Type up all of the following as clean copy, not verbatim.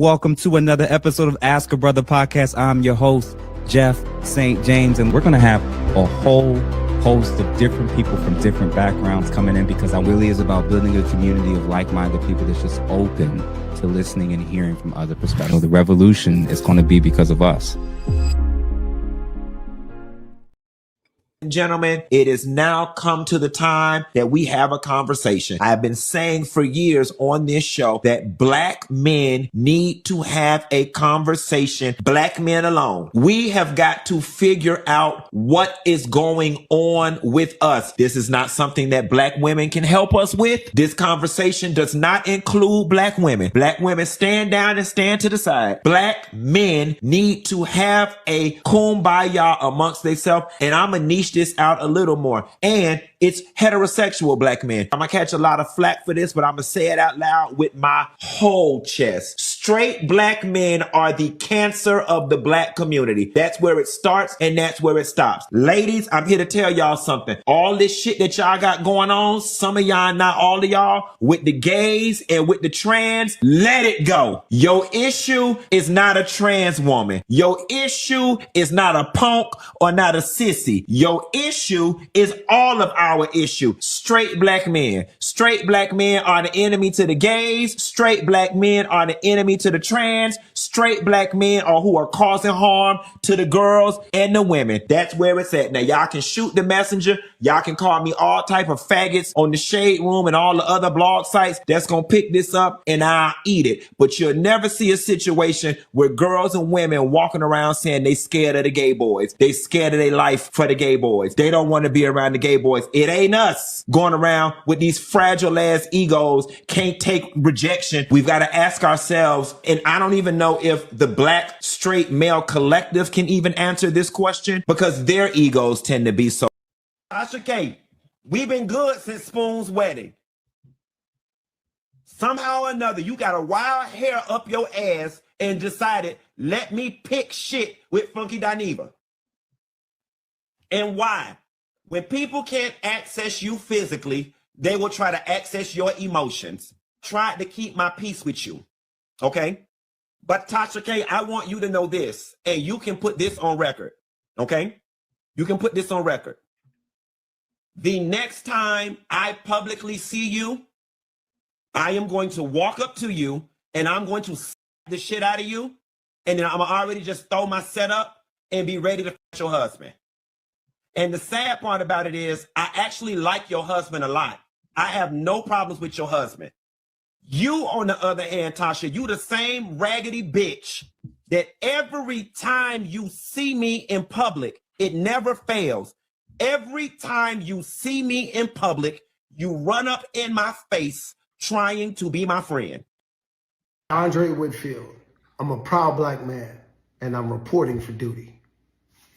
Welcome to another episode of Ask a Brother podcast. I'm your host, Jeff St. James, and we're going to have a whole host of different people from different backgrounds coming in because it really is about building a community of like-minded people that's just open to listening and hearing from other perspectives. The revolution is going to be because of us. Gentlemen, it is now come to the time that we have a conversation. I have been saying for years on this show that black men need to have a conversation, black men alone. We have got to figure out what is going on with us. This is not something that black women can help us with. This conversation does not include black women. Black women, stand down and stand to the side. Black men need to have a kumbaya amongst themselves, and I'm a niche this out a little more. And it's heterosexual black men. I'm gonna catch a lot of flack for this, but I'm gonna say it out loud with my whole chest. Straight black men are the cancer of the black community. That's where it starts and that's where it stops. Ladies, I'm here to tell y'all something. All this shit that y'all got going on, some of y'all, not all of y'all, with the gays and with the trans, let it go. Your issue is not a trans woman. Your issue is not a punk or not a sissy. Your issue is all of our issue. Straight black men. Straight black men are the enemy to the gays. Straight black men are the enemy to the trans. Straight black men are who are causing harm to the girls and the women. That's where it's at. Now y'all can shoot the messenger. Y'all can call me all type of faggots on the Shade Room and all the other blog sites that's gonna pick this up and I'll eat it. But you'll never see a situation where girls and women walking around saying they scared of the gay boys. They scared of their life for the gay boys. They don't want to be around the gay boys. It ain't us going around with these fragile ass egos, can't take rejection. We've got to ask ourselves, and I don't even know if the black straight male collective can even answer this question because their egos tend to be so. Tasha K, we've been good since Spoon's wedding. Somehow or another, you got a wild hair up your ass and decided, let me pick shit with Funky Dineva. And why? When people can't access you physically, they will try to access your emotions. Tried to keep my peace with you. Okay? But Tasha K, I want you to know this, and you can put this on record. Okay? You can put this on record. The next time I publicly see you, I am going to walk up to you and I'm going to slap the shit out of you. And then I'm already just throw my setup and be ready to fight your husband. And the sad part about it is I actually like your husband a lot. I have no problems with your husband. You, on the other hand, Tasha, you the same raggedy bitch that every time you see me in public, it never fails. Every time you see me in public, you run up in my face trying to be my friend. Andre Whitfield, I'm a proud black man and I'm reporting for duty.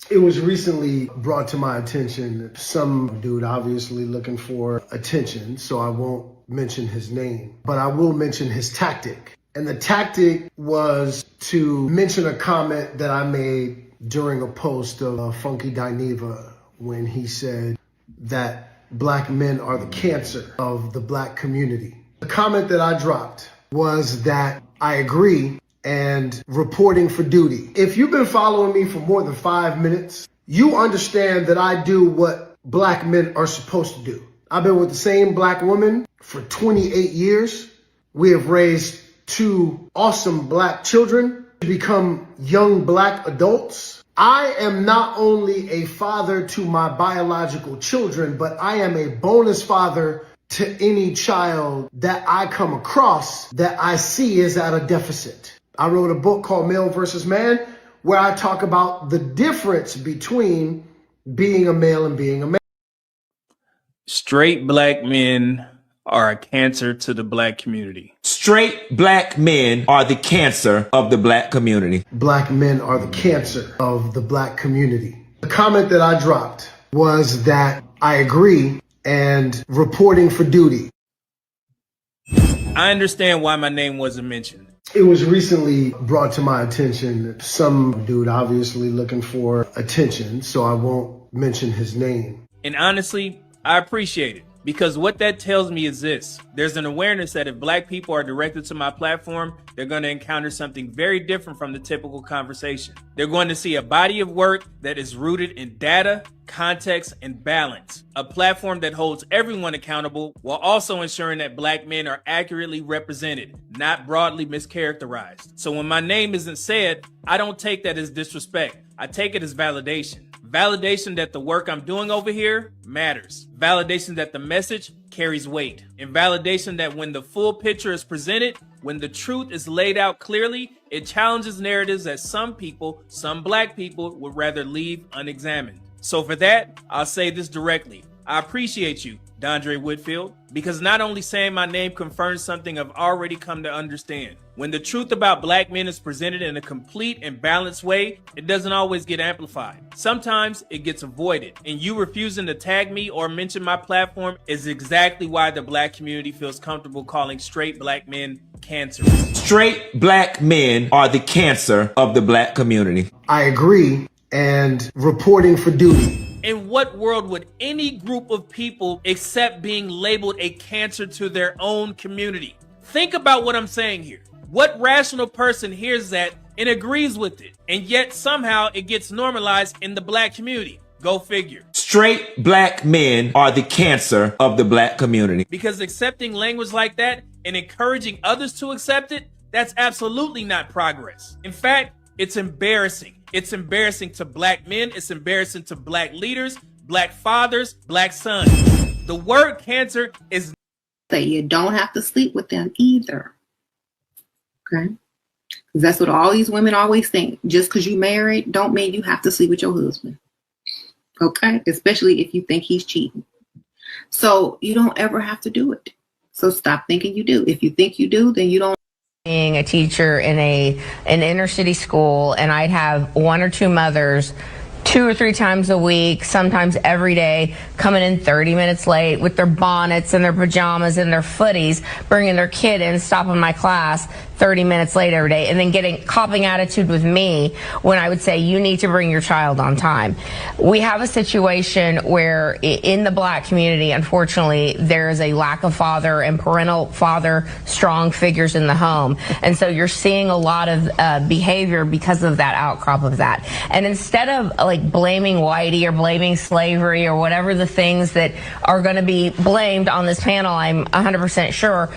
It was recently brought to my attention that some dude obviously looking for attention, so I won't mention his name, but I will mention his tactic. And the tactic was to mention a comment that I made during a post of Funky Dineva when he said that black men are the cancer of the black community. The comment that I dropped was that I agree and reporting for duty. If you've been following me for more than 5 minutes, you understand that I do what black men are supposed to do. I've been with the same black woman for 28 years. We have raised 2 awesome black children to become young black adults. I am not only a father to my biological children, but I am a bonus father to any child that I come across that I see is at a deficit. I wrote a book called Male versus Man, where I talk about the difference between being a male and being a man. Straight black men are a cancer to the black community. Straight black men are the cancer of the black community. Black men are the cancer of the black community. The comment that I dropped was that I agree and reporting for duty. I understand why my name wasn't mentioned. It was recently brought to my attention that some dude obviously looking for attention, so I won't mention his name. And honestly, I appreciate it. Because what that tells me is this: there's an awareness that if black people are directed to my platform, they're going to encounter something very different from the typical conversation. They're going to see a body of work that is rooted in data, context, and balance. A platform that holds everyone accountable while also ensuring that black men are accurately represented, not broadly mischaracterized. So when my name isn't said, I don't take that as disrespect. I take it as validation. Validation that the work I'm doing over here matters. Validation that the message carries weight. And validation that when the full picture is presented, when the truth is laid out clearly, it challenges narratives that some people, some black people, would rather leave unexamined. So for that, I'll say this directly. I appreciate you, Dondre Whitfield, because not only saying my name confirms something I've already come to understand. When the truth about black men is presented in a complete and balanced way, it doesn't always get amplified. Sometimes it gets avoided, and you refusing to tag me or mention my platform is exactly why the black community feels comfortable calling straight black men cancer. Straight black men are the cancer of the black community. I agree, and reporting for duty. In what world would any group of people accept being labeled a cancer to their own community? Think about what I'm saying here. What rational person hears that and agrees with it, and yet somehow it gets normalized in the black community? Go figure. Straight black men are the cancer of the black community. Because accepting language like that and encouraging others to accept it, that's absolutely not progress. In fact, it's embarrassing. It's embarrassing to black men. It's embarrassing to black leaders, black fathers, black sons. The word cancer is... That you don't have to sleep with them either. Okay? Because that's what all these women always think. Just because you married don't mean you have to sleep with your husband. Okay? Especially if you think he's cheating. So you don't ever have to do it. So stop thinking you do. If you think you do, then you don't. Being a teacher in an inner city school, and I'd have one or two mothers 2 or 3 times a week, sometimes every day, coming in 30 minutes late with their bonnets and their pajamas and their footies, bringing their kid in, stopping my class 30 minutes late every day, and then copping attitude with me when I would say, you need to bring your child on time. We have a situation where in the black community, unfortunately, there is a lack of father and parental father strong figures in the home. And so you're seeing a lot of behavior because of that outcrop of that. And instead of like blaming whitey or blaming slavery or whatever the things that are going to be blamed on this panel, I'm 100% sure,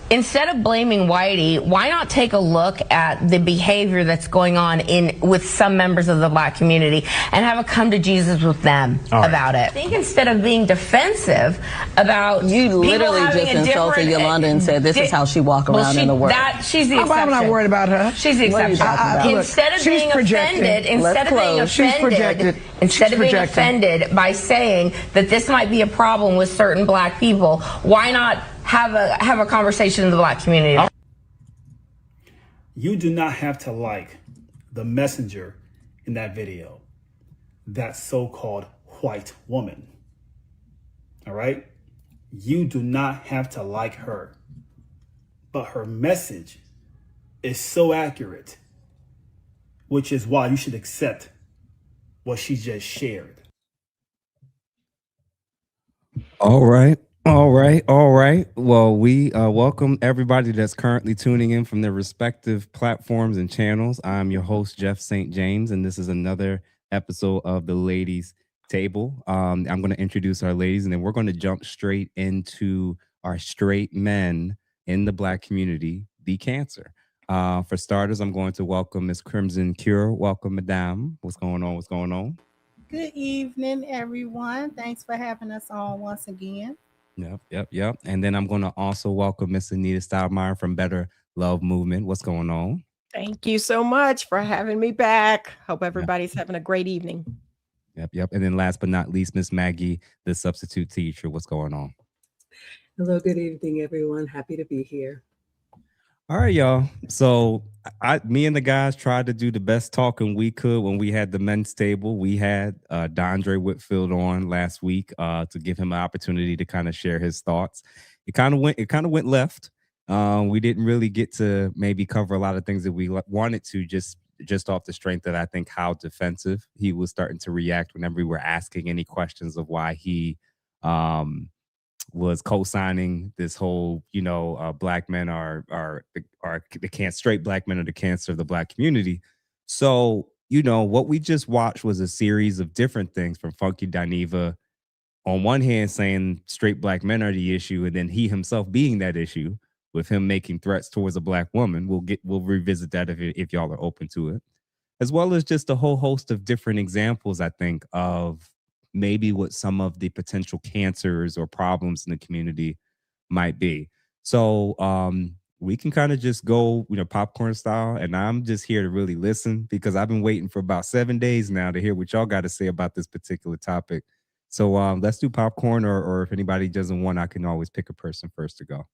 instead of blaming whitey, why not take a look at the behavior that's going on with some members of the black community and have a come to Jesus with them about it? I think instead of being defensive about you literally just insulted Yolanda and said this is how she walk around in the world. She's the exception. I'm not worried about her. She's the exception. Instead of being offended by saying that this might be a problem with certain black people, why not have a conversation in the black community? You do not have to like the messenger in that video, that so-called white woman. All right? You do not have to like her. But her message is so accurate, which is why you should accept what she just shared. All right. Well, we welcome everybody that's currently tuning in from their respective platforms and channels. I'm your host, Jeff St. James, and this is another episode of the Ladies Table. I'm going to introduce our ladies, and then we're going to jump straight into our straight men in the black community, the cancer. For starters, I'm going to welcome Miss Crimson Cure. Welcome, Madame. What's going on? Good evening, everyone. Thanks for having us on once again. Yep. And then I'm going to also welcome Miss Anita Stoudemire from Better Love Movement. What's going on? Thank you so much for having me back. Hope everybody's having a great evening. Yep. And then last but not least, Miss Maggie, the substitute teacher. What's going on? Hello, good evening, everyone. Happy to be here. All right, y'all. So me and the guys tried to do the best talking we could when we had the men's table. We had Dondre Whitfield on last week to give him an opportunity to kind of share his thoughts. It kind of went left. We didn't really get to maybe cover a lot of things that we wanted to, just off the strength that I think how defensive he was starting to react whenever we were asking any questions of why he was co-signing this whole, black men are straight black men are the cancer of the black community. So, what we just watched was a series of different things from Funky Dineva, on one hand saying straight black men are the issue, and then he himself being that issue with him making threats towards a black woman. We'll revisit that if y'all are open to it, as well as just a whole host of different examples, I think, of maybe what some of the potential cancers or problems in the community might be. So we can kind of just go, popcorn style. And I'm just here to really listen because I've been waiting for about 7 days now to hear what y'all got to say about this particular topic. So let's do popcorn, or if anybody doesn't want, I can always pick a person first to go.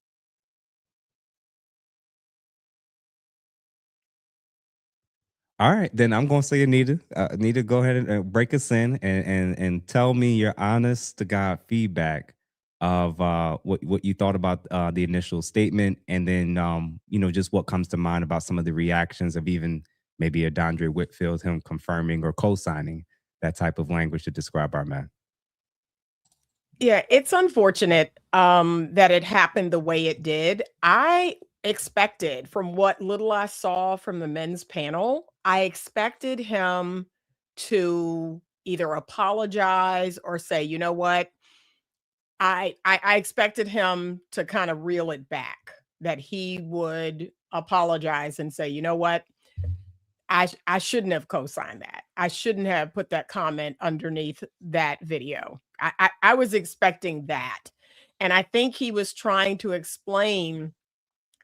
All right, then I'm going to say Anita. Anita, go ahead and break us in and tell me your honest to God feedback of what you thought about the initial statement, and then just what comes to mind about some of the reactions of even maybe a Dondre Whitfield, him confirming or co-signing that type of language to describe our man. Yeah, it's unfortunate that it happened the way it did. I expected, from what little I saw from the men's panel, I expected him to either apologize or say, you know what, I expected him to kind of reel it back, that he would apologize and say, you know what, I shouldn't have co-signed that. I shouldn't have put that comment underneath that video. I was expecting that. And I think he was trying to explain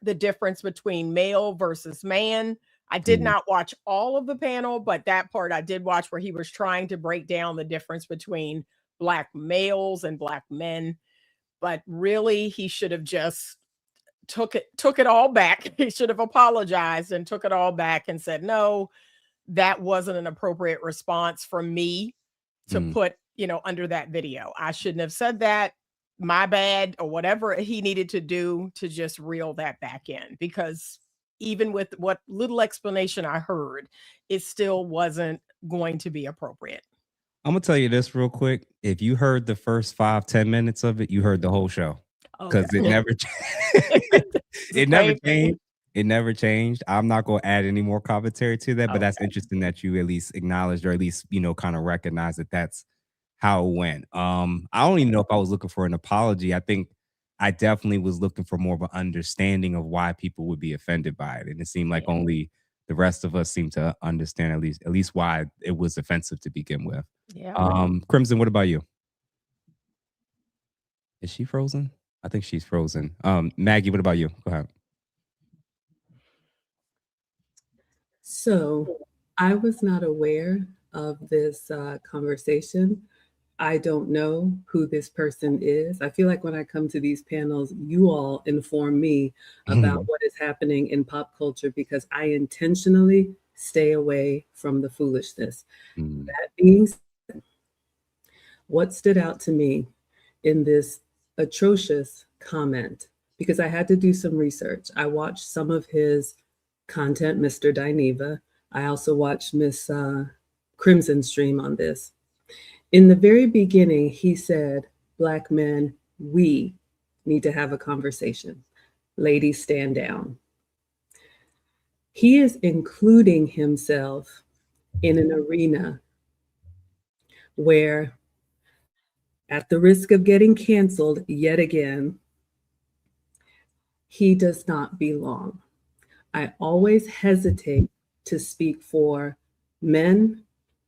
the difference between male versus man. I did not watch all of the panel, but that part I did watch, where he was trying to break down the difference between black males and black men. But really, he should have just took it all back. He should have apologized and took it all back and said, no, that wasn't an appropriate response from me to put, under that video. I shouldn't have said that. My bad, or whatever he needed to do to just reel that back in, because even with what little explanation I heard, it still wasn't going to be appropriate. I'm gonna tell you this real quick. If you heard the first 5-10 minutes of it, you heard the whole show, because it never it never changed. It never changed. I'm not going to add any more commentary to that, but that's interesting that you at least acknowledged, or at least, kind of recognize that that's how it went. I don't even know if I was looking for an apology. I think I definitely was looking for more of an understanding of why people would be offended by it. And it seemed like only the rest of us seemed to understand at least why it was offensive to begin with. Yeah. Crimson, what about you? Is she frozen? I think she's frozen. Maggie, what about you? Go ahead. So I was not aware of this conversation. I don't know who this person is. I feel like when I come to these panels, you all inform me about what is happening in pop culture, because I intentionally stay away from the foolishness. That being said, what stood out to me in this atrocious comment, because I had to do some research. I watched some of his content, Mr. Dineva. I also watched Miss Crimson stream on this. In the very beginning, he said, Black men, we need to have a conversation. Ladies, stand down. He is including himself in an arena where, at the risk of getting canceled yet again, he does not belong. I always hesitate to speak for men.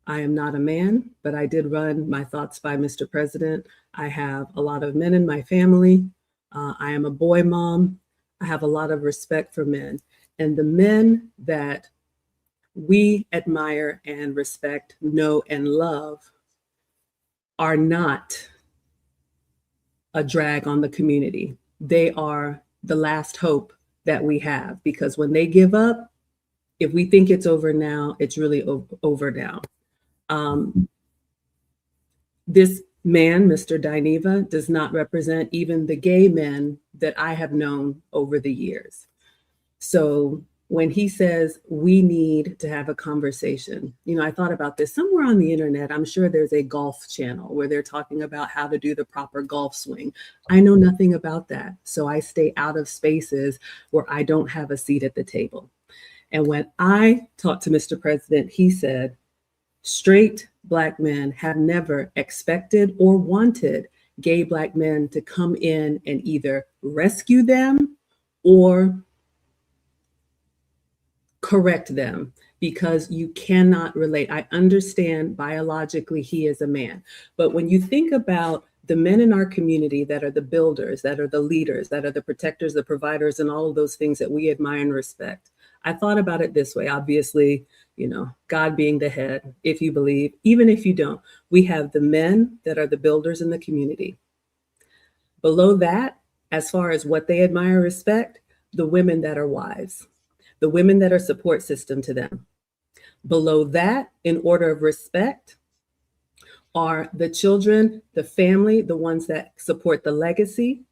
I am not a man, but I did run my thoughts by Mr. President. I have a lot of men in my family. I am a boy mom. I have a lot of respect for men. And the men that we admire and respect, know, and love are not a drag on the community. They are the last hope that we have, because when they give up, if we think it's over now, it's really over now. This man, Mr. Dineva, does not represent even the gay men that I have known over the years. So when he says we need to have a conversation. You know, I thought about this somewhere on the internet. I'm sure there's a golf channel where they're talking about how to do the proper golf swing. I know nothing about that. So I stay out of spaces where I don't have a seat at the table. And when I talked to Mr. President, he said, straight Black men have never expected or wanted gay Black men to come in and either rescue them or correct them, because you cannot relate. I understand biologically he is a man, but when you think about the men in our community that are the builders, that are the leaders, that are the protectors, the providers, and all of those things that we admire and respect, I thought about it this way. Obviously, you know, God being the head, if you believe, even if you don't, we have the men that are the builders in the community. Below that, as far as what they admire and respect, the women that are wives, the women that are support system to them. Below that, in order of respect, are the children, the family, the ones that support the legacy.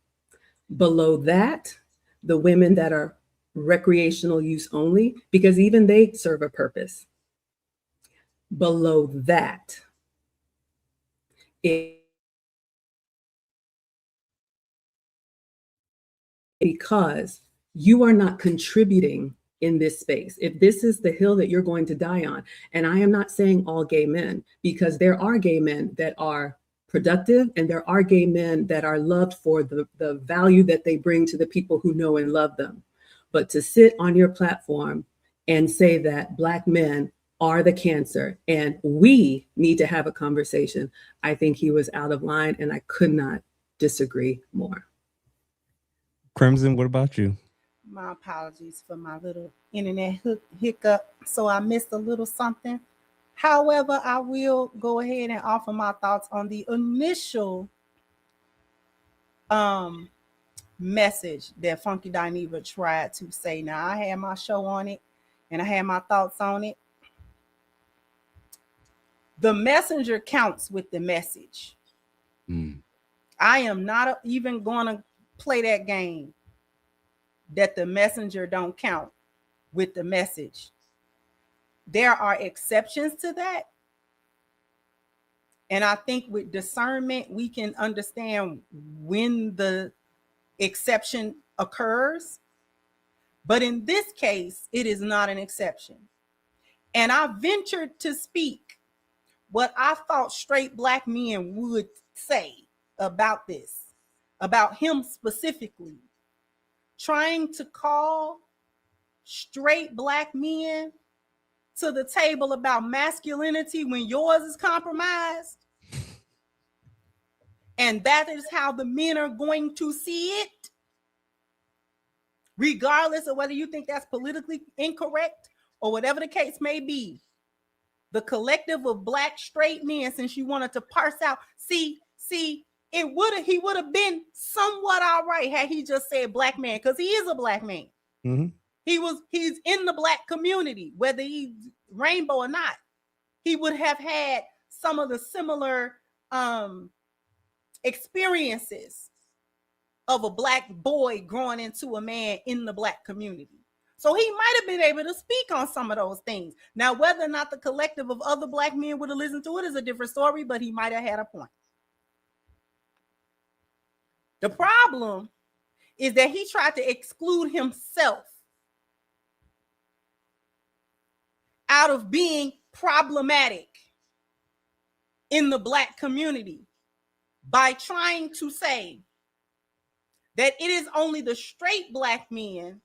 Below that, the women that are recreational use only, because even they serve a purpose. Below that, because you are not contributing in this space. If this is the hill that you're going to die on, and I am not saying all gay men, because there are gay men that are productive and there are gay men that are loved for the value that they bring to the people who know and love them. But to sit on your platform and say that Black men are the cancer and we need to have a conversation, I think he was out of line, and I could not disagree more. Crimson, what about you? My apologies for my little internet hiccup. So I missed a little something. However, I will go ahead and offer my thoughts on the initial message that Funky Dineva tried to say. Now, I had my show on it and I had my thoughts on it. The messenger counts with the message. I am not even going to play that game that the messenger don't count with the message. There are exceptions to that. And I think with discernment, we can understand when the exception occurs. But in this case, it is not an exception. And I ventured to speak what I thought straight Black men would say about this, about him specifically, trying to call straight Black men to the table about masculinity when yours is compromised. And that is how the men are going to see it, regardless of whether you think that's politically incorrect or whatever the case may be. The collective of Black straight men, since you wanted to parse out, he would have been somewhat all right had he just said Black man, because he is a Black man. Mm-hmm. He's in the Black community, whether he's rainbow or not. He would have had some of the similar experiences of a Black boy growing into a man in the Black community. So he might have been able to speak on some of those things. Now, whether or not the collective of other Black men would have listened to it is a different story, but he might have had a point. The problem is that he tried to exclude himself out of being problematic in the Black community by trying to say that it is only the straight Black men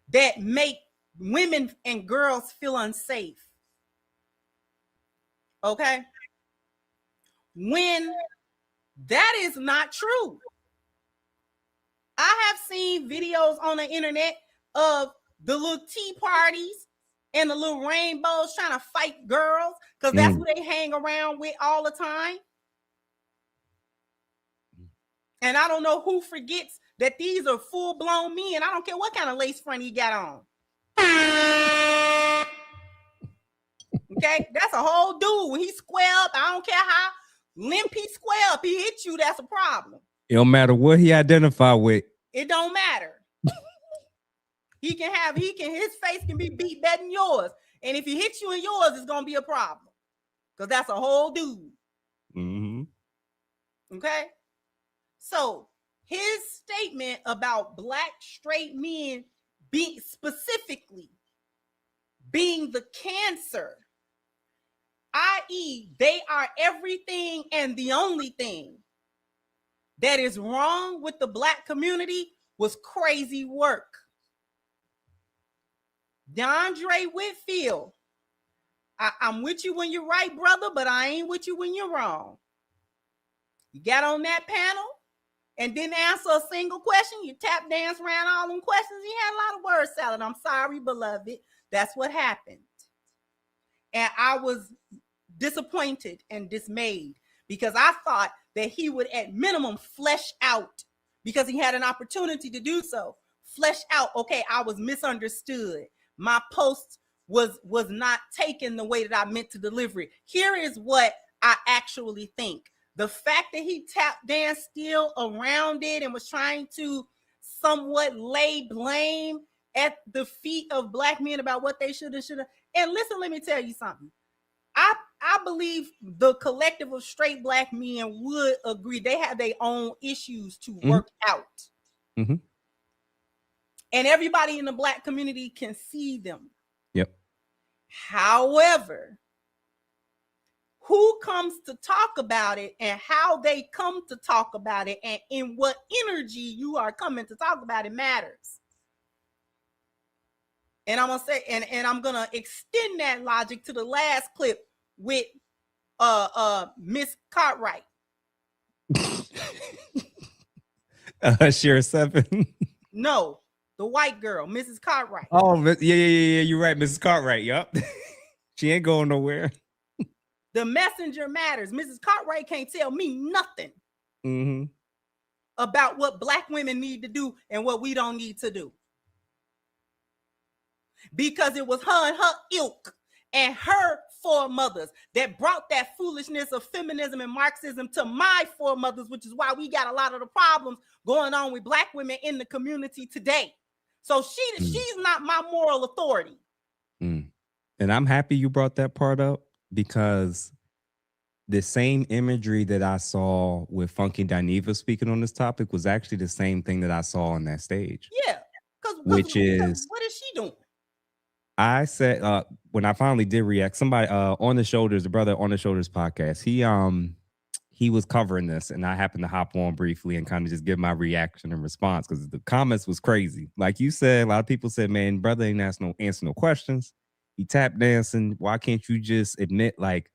that make women and girls feel unsafe. Okay? When that is not true. I have seen videos on the internet of the little tea parties and the little rainbows trying to fight girls, because that's what they hang around with all the time. And I don't know who forgets that these are full-blown men. I don't care what kind of lace front he got on. Okay? That's a whole dude. When he square up, I don't care how limp he square up, he hit you, that's a problem. It don't matter what he identified with. It don't matter. His face can be beat better than yours. And if he hits you in yours, it's gonna be a problem. Because that's a whole dude. Mm-hmm. Okay. So his statement about black straight men being the cancer, i.e., they are everything and the only thing that is wrong with the black community, was crazy work. DeAndre Whitfield, I'm with you when you're right, brother, but I ain't with you when you're wrong. You got on that panel and didn't answer a single question. You tap dance around all them questions. You had a lot of word salad. I'm sorry, beloved. That's what happened. And I was disappointed and dismayed because I thought that he would at minimum flesh out, because he had an opportunity to do so, flesh out, okay, I was misunderstood. My post was not taken the way that I meant to deliver it. Here is what I actually think. The fact that he tap danced still around it and was trying to somewhat lay blame at the feet of black men about what they should have. And listen, let me tell you something. I believe the collective of straight black men would agree they have their own issues to work out. Mm-hmm. And everybody in the black community can see them. Yep. However, who comes to talk about it and how they come to talk about it and in what energy you are coming to talk about it matters. And I'm gonna say, and I'm gonna extend that logic to the last clip with Miss Cartwright. Share 7. No, the white girl, Mrs. Cartwright. Oh, yeah. You're right, Mrs. Cartwright. Yep. She ain't going nowhere. The messenger matters. Mrs. Cartwright can't tell me nothing about what black women need to do and what we don't need to do. Because it was her and her ilk and her foremothers that brought that foolishness of feminism and Marxism to my foremothers, which is why we got a lot of the problems going on with black women in the community today. So she's not my moral authority. And I'm happy you brought that part up, because the same imagery that I saw with Funky Dineva speaking on this topic was actually the same thing that I saw on that stage. Yeah. Which is, what is she doing? I said, when I finally did react, somebody On the Shoulders, the brother On the Shoulders podcast, he was covering this, and I happened to hop on briefly and kind of just give my reaction and response, because the comments was crazy. Like you said, a lot of people said, man, brother ain't answer no questions. He tap dancing. Why can't you just admit, like,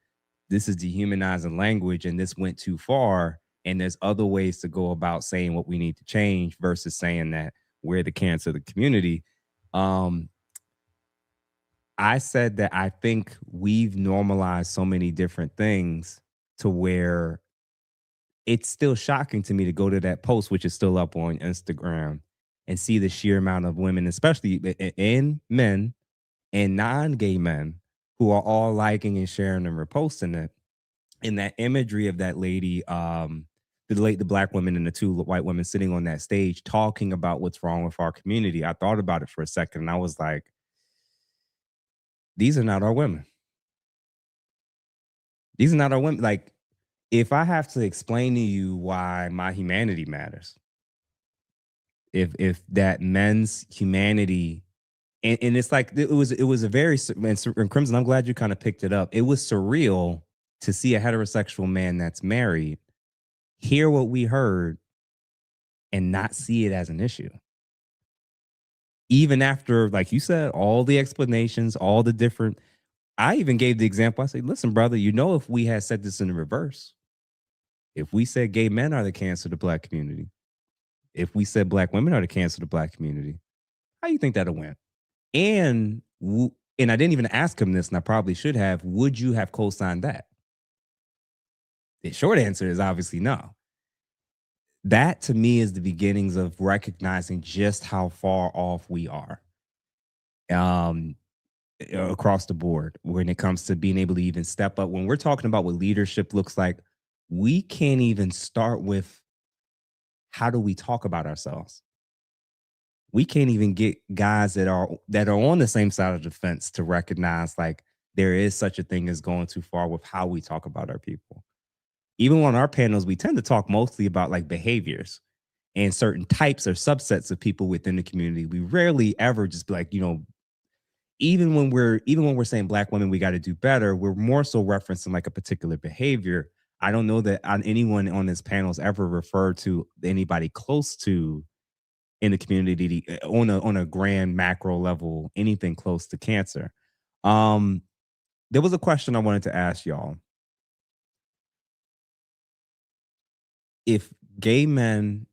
this is dehumanizing language and this went too far, and there's other ways to go about saying what we need to change versus saying that we're the cancer of the community. I said that I think we've normalized so many different things to where it's still shocking to me to go to that post, which is still up on Instagram, and see the sheer amount of women, especially in men and non-gay men, who are all liking and sharing and reposting it. And that imagery of that lady, the black women and the two white women sitting on that stage talking about what's wrong with our community. I thought about it for a second and I was like, these are not our women. These are not our women. Like, if I have to explain to you why my humanity matters, if that men's humanity, and it's like, it was a very, and Crimson, I'm glad you kind of picked it up. It was surreal to see a heterosexual man that's married hear what we heard and not see it as an issue. Even after, like you said, all the explanations, all the different, I even gave the example. I said, listen, brother, you know, if we had said this in the reverse, if we said gay men are the cancer of the black community, if we said black women are the cancer of the black community, how do you think that'll went? And I didn't even ask him this, and I probably should have, would you have co-signed that? The short answer is obviously no. That to me is the beginnings of recognizing just how far off we are across the board when it comes to being able to even step up. When we're talking about what leadership looks like, we can't even start with how do we talk about ourselves? we can't even get guys that are on the same side of the fence to recognize like there is such a thing as going too far with how we talk about our people. Even on our panels, we tend to talk mostly about like behaviors and certain types or subsets of people within the community. We rarely ever just be like, even when we're saying Black women, we got to do better, we're more so referencing like a particular behavior. I don't know that anyone on this panel has ever referred to anybody close to in the community on a grand macro level, anything close to cancer. There was a question I wanted to ask y'all. If gay men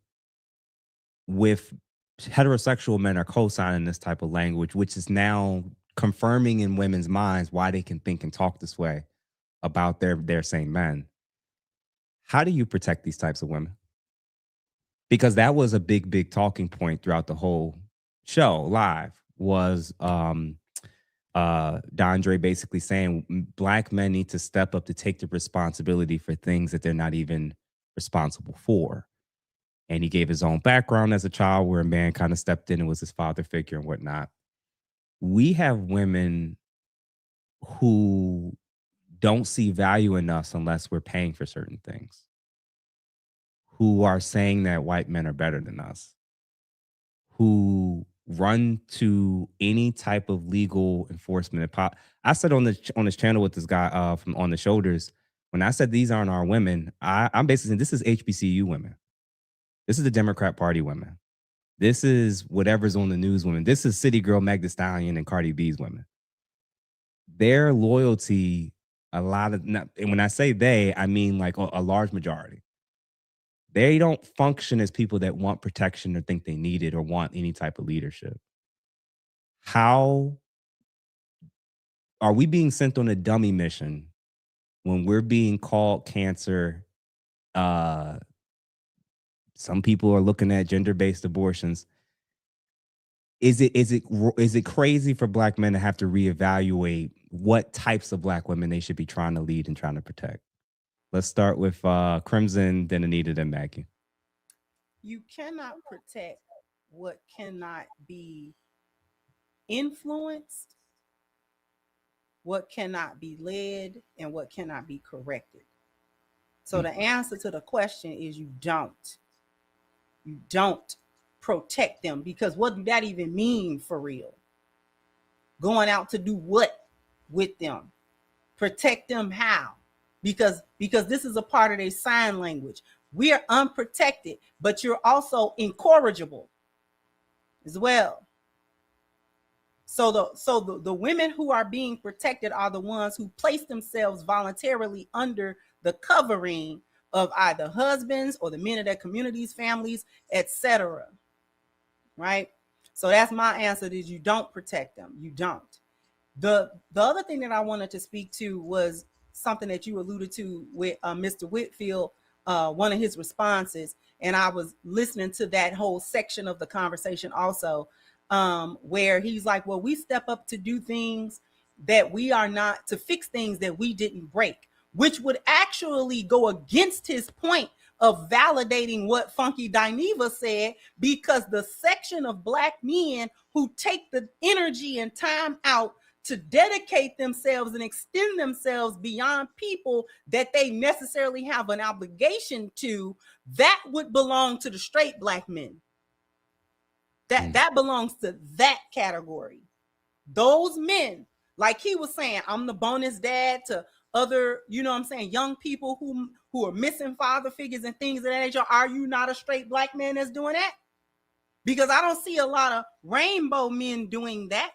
with heterosexual men are co-signing this type of language, which is now confirming in women's minds why they can think and talk this way about their same men, how do you protect these types of women? Because that was a big talking point throughout the whole show live, was Dondre basically saying Black men need to step up to take the responsibility for things that they're not even responsible for. And he gave his own background as a child where a man kind of stepped in and was his father figure and whatnot. We have women who don't see value in us unless we're paying for certain things, who are saying that white men are better than us, who run to any type of legal enforcement. I said on this channel with this guy from On the Shoulders, when I said these aren't our women, I'm basically saying this is HBCU women. This is the Democrat Party women. This is whatever's on the news women. This is City Girl, Meg Thee Stallion, and Cardi B's women. Their loyalty, and when I say they, I mean like a large majority. They don't function as people that want protection or think they need it or want any type of leadership. How are we being sent on a dummy mission when we're being called cancer? Some people are looking at gender-based abortions. Is it crazy for Black men to have to reevaluate what types of Black women they should be trying to lead and trying to protect? Let's start with Crimson, then Anita, then Maggie. You cannot protect what cannot be influenced, what cannot be led, and what cannot be corrected. So the answer to the question is you don't. You don't protect them, because what do that even mean for real? Going out to do what with them? Protect them how? Because this is a part of their sign language. We are unprotected, but you're also incorrigible as well. So the women who are being protected are the ones who place themselves voluntarily under the covering of either husbands or the men of their communities, families, etc. Right? So that's my answer, is you don't protect them. You don't. The other thing that I wanted to speak to was something that you alluded to with Mr. Whitfield, one of his responses. And I was listening to that whole section of the conversation also, where he's like, well, we step up to do things that we are not, to fix things that we didn't break, which would actually go against his point of validating what Funky Dineva said, because the section of Black men who take the energy and time out to dedicate themselves and extend themselves beyond people that they necessarily have an obligation to, that would belong to the straight Black men. That belongs to that category. Those men, like he was saying, I'm the bonus dad to other, young people who are missing father figures and things of that nature. Are you not a straight Black man that's doing that? Because I don't see a lot of rainbow men doing that.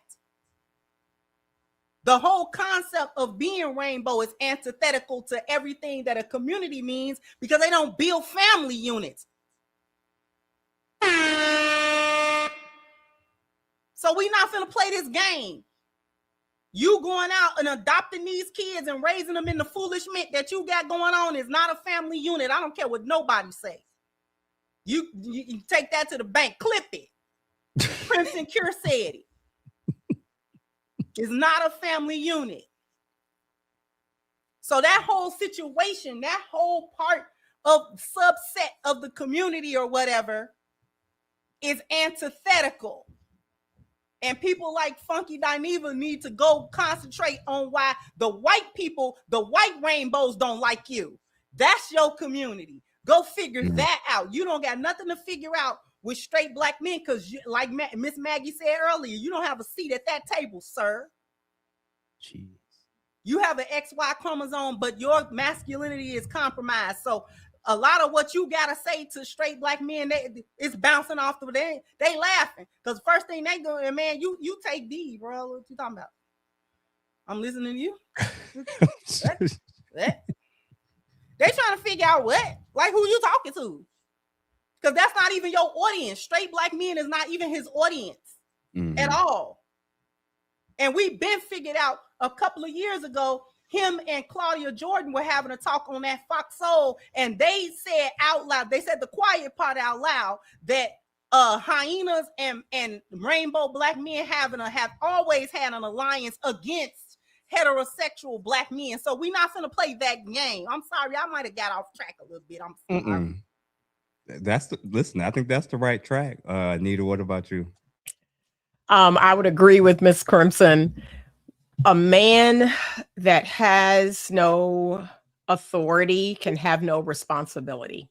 The whole concept of being rainbow is antithetical to everything that a community means, because they don't build family units. So we not finna play this game. You going out and adopting these kids and raising them in the foolishment that you got going on is not a family unit. I don't care what nobody say. You take that to the bank, clip it. Crimson Cure said it. It's not a family unit. So that whole situation, that whole part of subset of the community or whatever, is antithetical. And people like Funky Dineva need to go concentrate on why the white people, the white rainbows don't like you. That's your community. Go figure that out. You don't got nothing to figure out with straight black men because, like Miss Maggie said earlier, you don't have a seat at that table, sir. Jeez. You have an XY chromosome, but your masculinity is compromised. So a lot of what you gotta say to straight black men, it's bouncing off the they laughing. Because first thing they go, man, you take D, bro. What you talking about? I'm listening to you. What? They trying to figure out what? Like who you talking to? Because that's not even your audience. Straight black men is not even his audience at all. And we've been figured out a couple of years ago, him and Claudia Jordan were having a talk on that Fox Soul, and they said out loud, they said the quiet part out loud, that hyenas and rainbow black men have always had an alliance against heterosexual black men. So we're not gonna play that game. I'm sorry, I might have got off track a little bit. I'm sorry. Listen, I think that's the right track. Nita, what about you? I would agree with Miss Crimson. A man that has no authority can have no responsibility,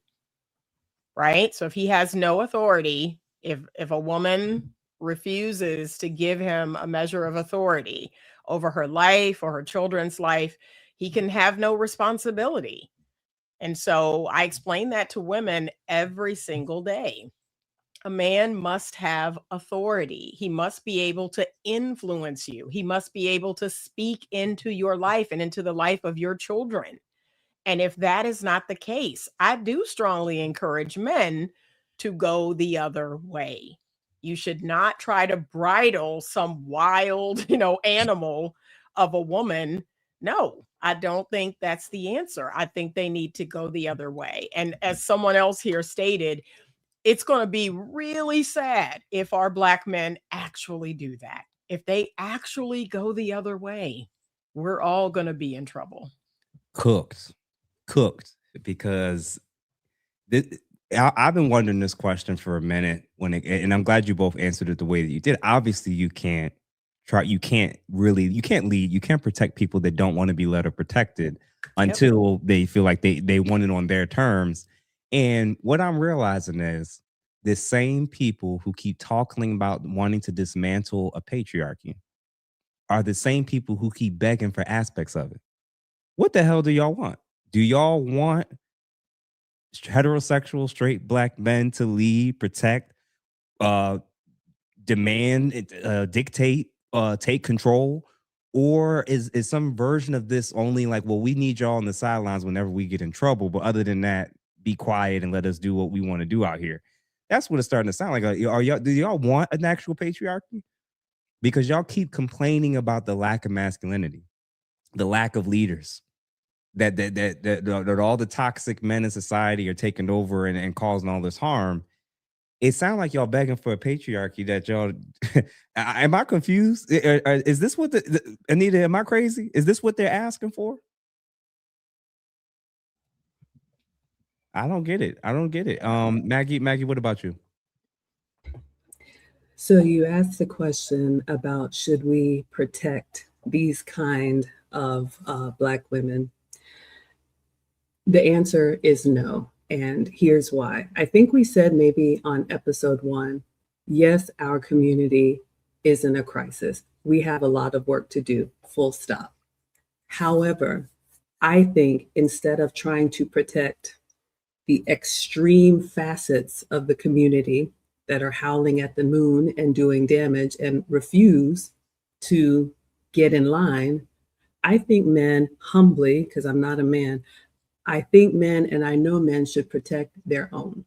right? So if he has no authority, if a woman refuses to give him a measure of authority over her life or her children's life, he can have no responsibility. And so I explain that to women every single day. A man must have authority. He must be able to influence you. He must be able to speak into your life and into the life of your children. And if that is not the case, I do strongly encourage men to go the other way. You should not try to bridle some wild, animal of a woman. No, I don't think that's the answer. I think they need to go the other way. And as someone else here stated, it's going to be really sad if our black men actually do that. If they actually go the other way, we're all going to be in trouble. Cooked, because I've been wondering this question for a minute and I'm glad you both answered it the way that you did. Obviously, you can't lead, you can't protect people that don't want to be led or protected until they feel like they want it on their terms. And what I'm realizing is the same people who keep talking about wanting to dismantle a patriarchy are the same people who keep begging for aspects of it. What the hell do y'all want? Do y'all want heterosexual straight black men to lead, protect, demand, dictate, take control? Or is some version of this only like, well, we need y'all on the sidelines whenever we get in trouble, but other than that, be quiet and let us do what we want to do out here? That's what it's starting to sound like. Do y'all want an actual patriarchy? Because y'all keep complaining about the lack of masculinity, the lack of leaders, that all the toxic men in society are taking over and causing all this harm. It sounds like y'all begging for a patriarchy that y'all. Am I confused? Is this what Anita? Am I crazy? Is this what they're asking for? I don't get it. Maggie, what about you? So you asked the question about should we protect these kind of Black women? The answer is no. And here's why. I think we said maybe on episode 1, yes, our community is in a crisis. We have a lot of work to do, full stop. However, I think instead of trying to protect the extreme facets of the community that are howling at the moon and doing damage and refuse to get in line, I think men humbly, because I'm not a man, I think men, and I know men, should protect their own.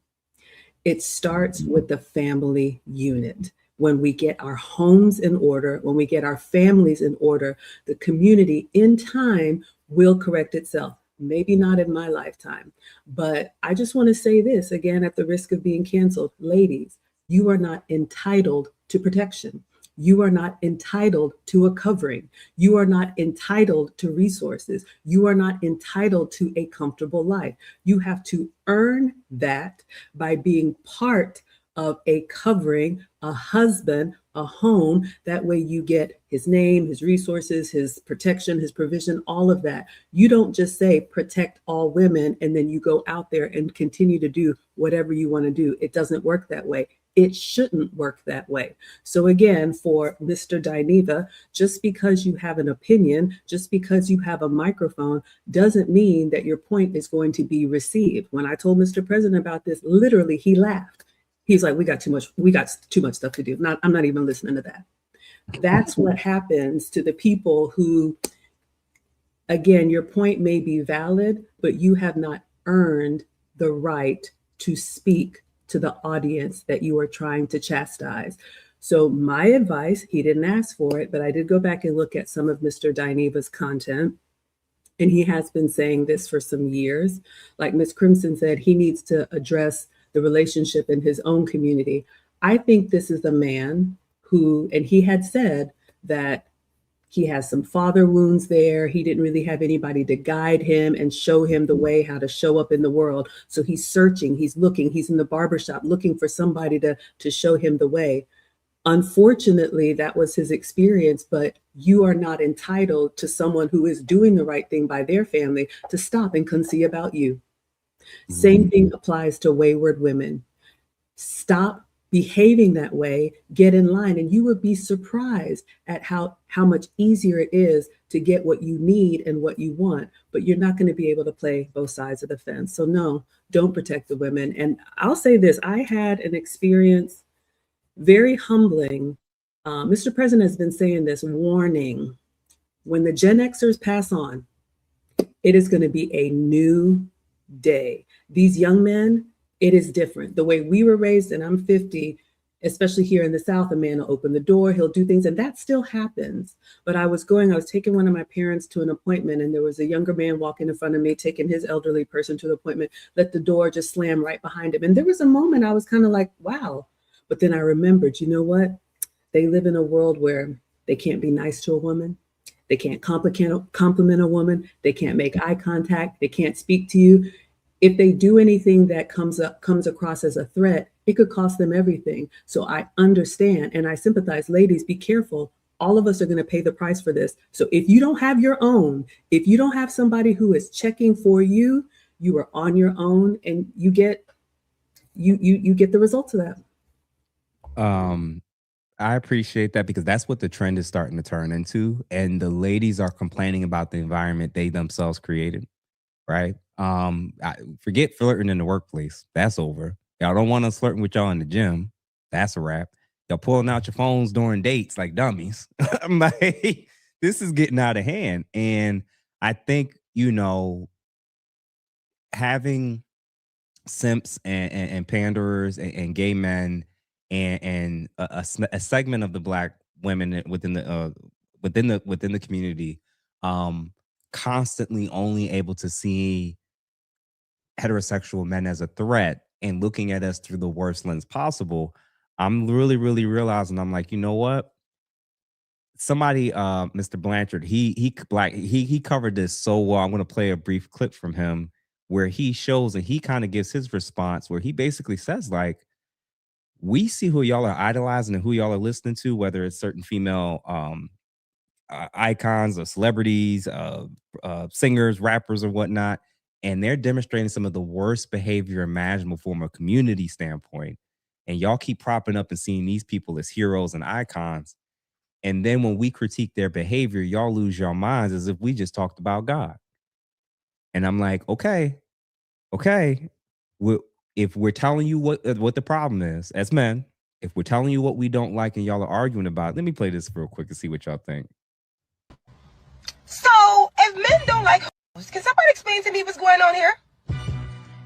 It starts with the family unit. When we get our homes in order, when we get our families in order, the community in time will correct itself. Maybe not in my lifetime, but I just want to say this again, at the risk of being canceled. Ladies, you are not entitled to protection. You are not entitled to a covering. You are not entitled to resources. You are not entitled to a comfortable life. You have to earn that by being part of a covering, a husband, a home. That way you get his name, his resources, his protection, his provision, all of that. You don't just say protect all women and then you go out there and continue to do whatever you want to do. It doesn't work that way. It shouldn't work that way. So again, for Mr. Dineva, just because you have an opinion, just because you have a microphone, doesn't mean that your point is going to be received. When I told Mr. President about this, literally he laughed. He's like, we got too much stuff to do. I'm not even listening to that. That's what happens to the people who, again, your point may be valid, but you have not earned the right to speak to the audience that you are trying to chastise. So my advice, he didn't ask for it, but I did go back and look at some of Mr. Dineva's content. And he has been saying this for some years. Like Ms. Crimson said, he needs to address the relationship in his own community. I think this is a man who, and he had said that he has some father wounds there. He didn't really have anybody to guide him and show him the way how to show up in the world. So he's searching, he's looking, he's in the barbershop looking for somebody to show him the way. Unfortunately, that was his experience, but you are not entitled to someone who is doing the right thing by their family to stop and come see about you. Same thing applies to wayward women. Stop behaving that way, get in line, and you would be surprised at how much easier it is to get what you need and what you want, but you're not going to be able to play both sides of the fence. So no, don't protect the women. And I'll say this, I had an experience, very humbling. Mr. President has been saying this, warning, when the Gen Xers pass on, it is going to be a new day. These young men, it is different. The way we were raised, and I'm 50, especially here in the South, a man will open the door, he'll do things, and that still happens. But I was taking one of my parents to an appointment, and there was a younger man walking in front of me, taking his elderly person to the appointment, let the door just slam right behind him. And there was a moment I was kind of like, wow. But then I remembered, you know what? They live in a world where they can't be nice to a woman. They can't compliment a woman. They can't make eye contact. They can't speak to you. If they do anything that comes across as a threat, it could cost them everything. So I understand and I sympathize. Ladies, be careful. All of us are going to pay the price for this. So if you don't have your own, if you don't have somebody who is checking for you, you are on your own, and you get the results of that. I appreciate that, because that's what the trend is starting to turn into. And the ladies are complaining about the environment they themselves created, right? Forget flirting in the workplace. That's over. Y'all don't want us flirting with y'all in the gym. That's a wrap. Y'all pulling out your phones during dates like dummies. I'm like, this is getting out of hand. And I think, having simps and panderers and gay men and a segment of the Black women within the community, constantly only able to see heterosexual men as a threat and looking at us through the worst lens possible, I'm really, really realizing, I'm like, you know what? Somebody, Mr. Blanchard, he covered this so well. I'm going to play a brief clip from him where he shows, and he kind of gives his response, where he basically says, like, we see who y'all are idolizing and who y'all are listening to, whether it's certain female icons or celebrities, singers, rappers, or whatnot, and they're demonstrating some of the worst behavior imaginable from a community standpoint. And y'all keep propping up and seeing these people as heroes and icons. And then when we critique their behavior, y'all lose your minds as if we just talked about God. And I'm like, okay. If we're telling you what the problem is as men, if we're telling you what we don't like and y'all are arguing about, let me play this real quick and see what y'all think. So if men don't like hoes, can somebody explain to me what's going on here?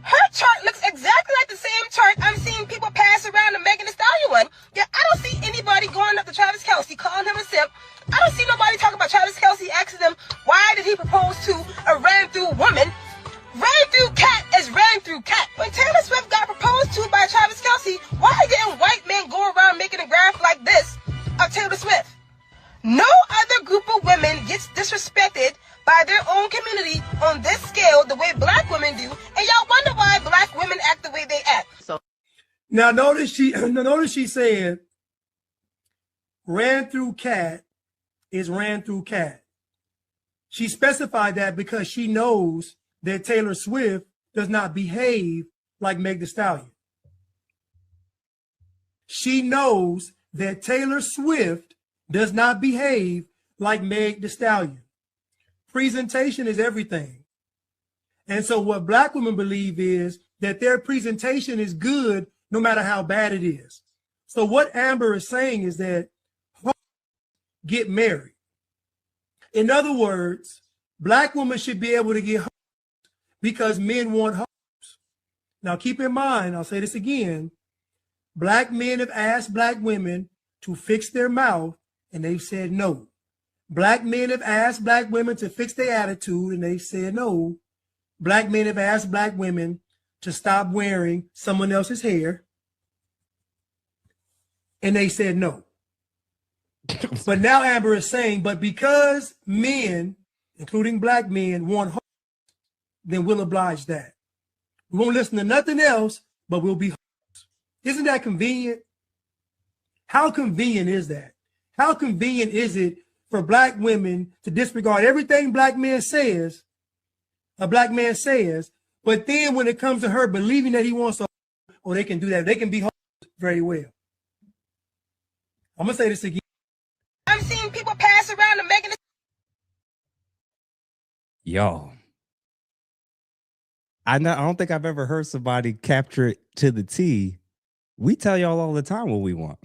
Her chart looks exactly like the same chart I'm seeing people pass around the Megan Thee Stallion one. Yeah, I don't see anybody going up to Travis Kelce, calling him a simp. I don't see nobody talking about Travis Kelce, asking them, why did he propose to a ran-through woman? Ran-through cat is ran-through cat. When Taylor Swift got proposed to by Travis Kelce, why didn't white men go around making a graph like this of Taylor Swift? No other group of women gets disrespected by their own community on this scale the way Black women do, and y'all wonder why Black women act the way they act. So, Now notice she said ran through cat is ran through cat. She specified that because she knows that Taylor Swift does not behave like Meg Thee Stallion. She knows that Taylor Swift does not behave like Meg Thee Stallion. Presentation is everything. And so what Black women believe is that their presentation is good no matter how bad it is. So what Amber is saying is that get married. In other words, Black women should be able to get hoes because men want hoes. Now keep in mind, I'll say this again, Black men have asked Black women to fix their mouth and they've said no. Black men have asked Black women to fix their attitude and they've said no. Black men have asked Black women to stop wearing someone else's hair and they said no. But now Amber is saying, but because men, including Black men, want hoes, then we'll oblige that. We won't listen to nothing else, but we'll be hoes. Isn't that convenient? How convenient is that? How convenient is it for Black women to disregard everything a Black man says, but then when it comes to her believing that he wants a hoe, or they can do that, they can be hoes very well. I'm gonna say this again. I'm seeing people pass around and making it. Y'all, I don't think I've ever heard somebody capture it to the T. We tell y'all all the time what we want.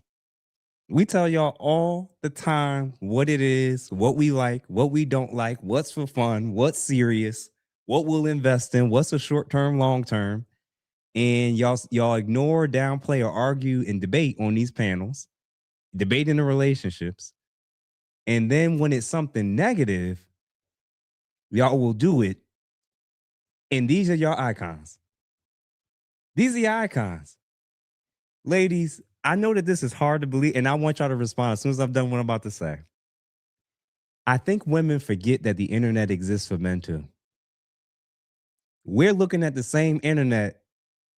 We tell y'all all the time what it is, what we like, what we don't like, what's for fun, what's serious, what we'll invest in, what's a short-term, long-term. And y'all ignore, downplay, or argue and debate on these panels, debate in the relationships. And then when it's something negative, y'all will do it. And these are your icons. These are your icons. Ladies, I know that this is hard to believe, and I want y'all to respond as soon as I've done what I'm about to say. I think women forget that the internet exists for men too. We're looking at the same internet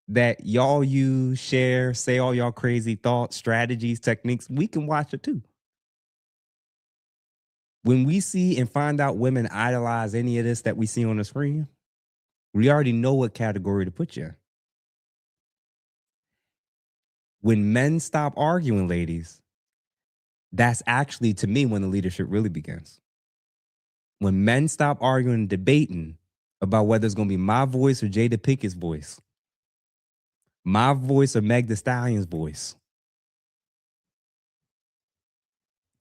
that y'all use, share, say all y'all crazy thoughts, strategies, techniques. We can watch it too. When we see and find out women idolize any of this that we see on the screen, we already know what category to put you in. When men stop arguing, ladies, that's actually, to me, when the leadership really begins. When men stop arguing and debating about whether it's going to be my voice or Jada Pickett's voice, my voice or Meg Thee Stallion's voice.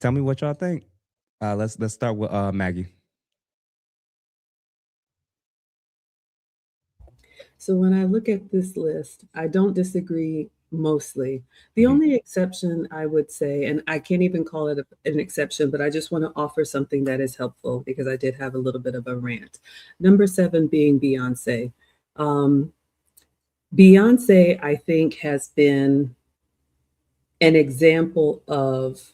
Tell me what y'all think. Let's start with Maggie. So when I look at this list, I don't disagree mostly. The only exception I would say, and I can't even call it an exception, but I just want to offer something that is helpful because I did have a little bit of a rant. Number 7 being Beyonce. Beyonce, I think, has been an example of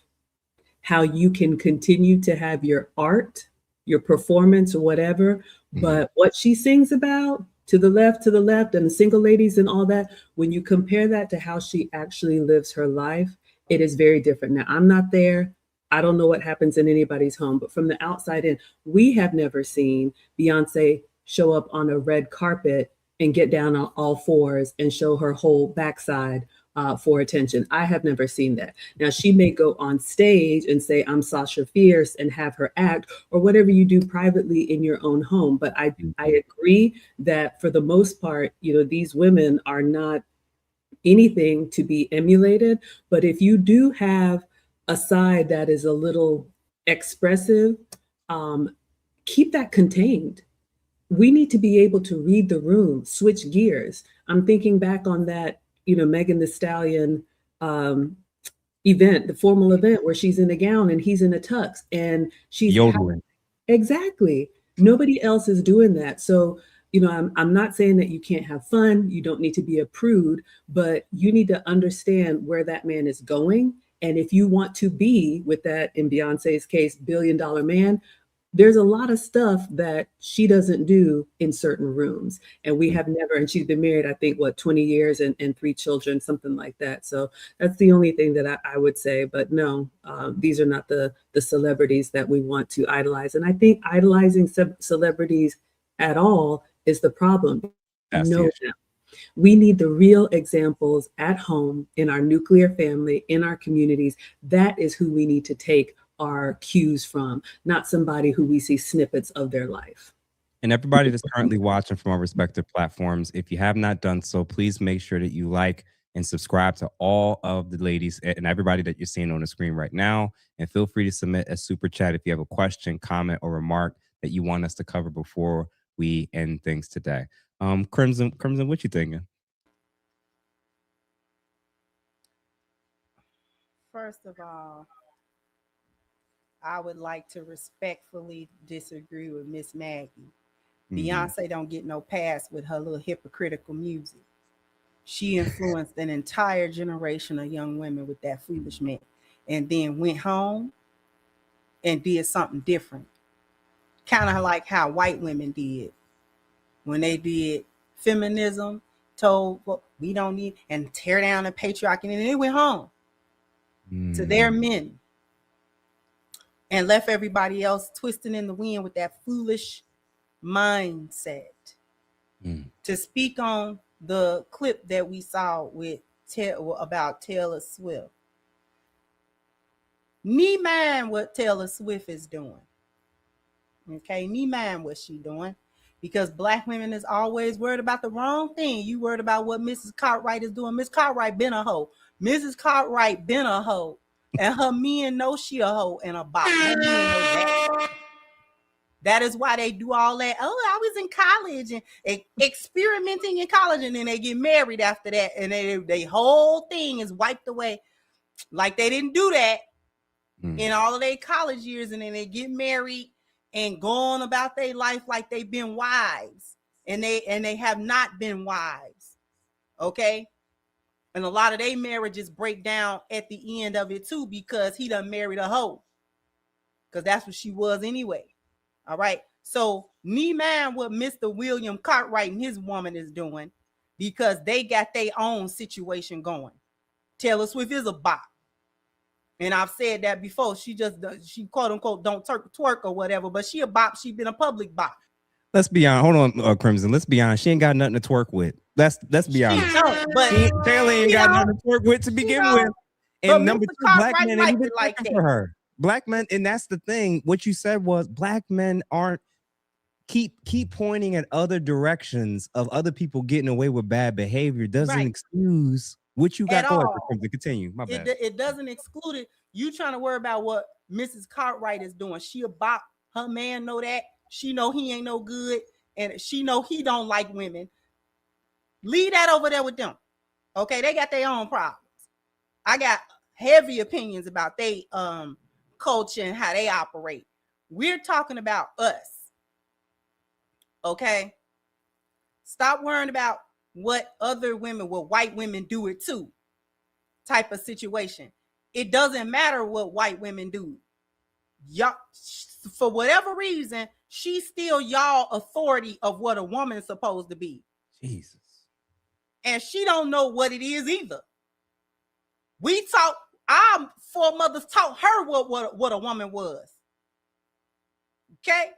how you can continue to have your art, your performance or whatever, but what she sings about, to the left, and the single ladies and all that, when you compare that to how she actually lives her life, it is very different. Now, I'm not there. I don't know what happens in anybody's home, but from the outside in, we have never seen Beyonce show up on a red carpet and get down on all fours and show her whole backside for attention. I have never seen that. Now, she may go on stage and say, I'm Sasha Fierce, and have her act, or whatever you do privately in your own home. But I agree that for the most part, these women are not anything to be emulated. But if you do have a side that is a little expressive, keep that contained. We need to be able to read the room, switch gears. I'm thinking back on that, Megan Thee Stallion event, the formal event where she's in a gown and he's in a tux and she's yodeling. Exactly. Nobody else is doing that. So, I'm not saying that you can't have fun. You don't need to be a prude, but you need to understand where that man is going. And if you want to be with that, in Beyonce's case, $1 billion man, there's a lot of stuff that she doesn't do in certain rooms. And we have never, and she's been married, I think, 20 years and 3 children, something like that. So that's the only thing that I would say. But no, these are not the celebrities that we want to idolize. And I think idolizing celebrities at all is the problem. No, we need the real examples at home, in our nuclear family, in our communities. That is who we need to take our cues from, not somebody who we see snippets of their life. And everybody that's currently watching from our respective platforms, if you have not done so, please make sure that you like and subscribe to all of the ladies and everybody that you're seeing on the screen right now. And feel free to submit a super chat if you have a question, comment, or remark that you want us to cover before we end things today. Crimson, what you thinking? First of all, I would like to respectfully disagree with Miss Maggie. Beyonce don't get no pass with her little hypocritical music. She influenced an entire generation of young women with that foolishness, and then went home and did something different. Kind of like how white women did when they did feminism, told what we don't need, and tear down the patriarchy, and they went home to their men and left everybody else twisting in the wind with that foolish mindset. To speak on the clip that we saw with about Taylor Swift, me mind what Taylor Swift is doing. Okay, me mind what she doing, because Black women is always worried about the wrong thing. You worried about what Mrs. Cartwright is doing. Miss Cartwright been a hoe. Mrs. Cartwright been a hoe. And her men know she a hoe and a bot. Her men know that. That is why they do all that. Oh, I was in college and experimenting in college, and then they get married after that, and they whole thing is wiped away. Like they didn't do that in all of their college years, and then they get married and go on about their life like they've been wives, and they have not been wives. Okay. And a lot of their marriages break down at the end of it too, because he done married a hoe. Because that's what she was anyway. All right. So me mind what Mr. William Cartwright and his woman is doing, because they got their own situation going. Taylor Swift is a bot. And I've said that before. She quote unquote don't twerk or whatever, but she a bop. She been a public bop. Let's be honest. Hold on, Crimson. Let's be honest. She ain't got nothing to twerk with. Let's be honest. Taylor ain't got nothing to twerk with to begin with. And number 2, Black men ain't even like for her. Black men, and that's the thing. What you said was Black men aren't keep pointing at other directions of other people getting away with bad behavior doesn't excuse what you got going. To continue. My bad. It doesn't exclude it. You trying to worry about what Mrs. Cartwright is doing. She a bop. Her man know that. She know he ain't no good, and she know he don't like women. Leave that over there with them. Okay, they got their own problems. I got heavy opinions about they culture and how they operate. We're talking about us. Okay? Stop worrying about what other women, what white women do it too type of situation. It doesn't matter what white women do. Y'all, for whatever reason, she's still y'all authority of what a woman is supposed to be. Jesus. And she don't know what it is either. Our foremothers taught her what a woman was. Okay?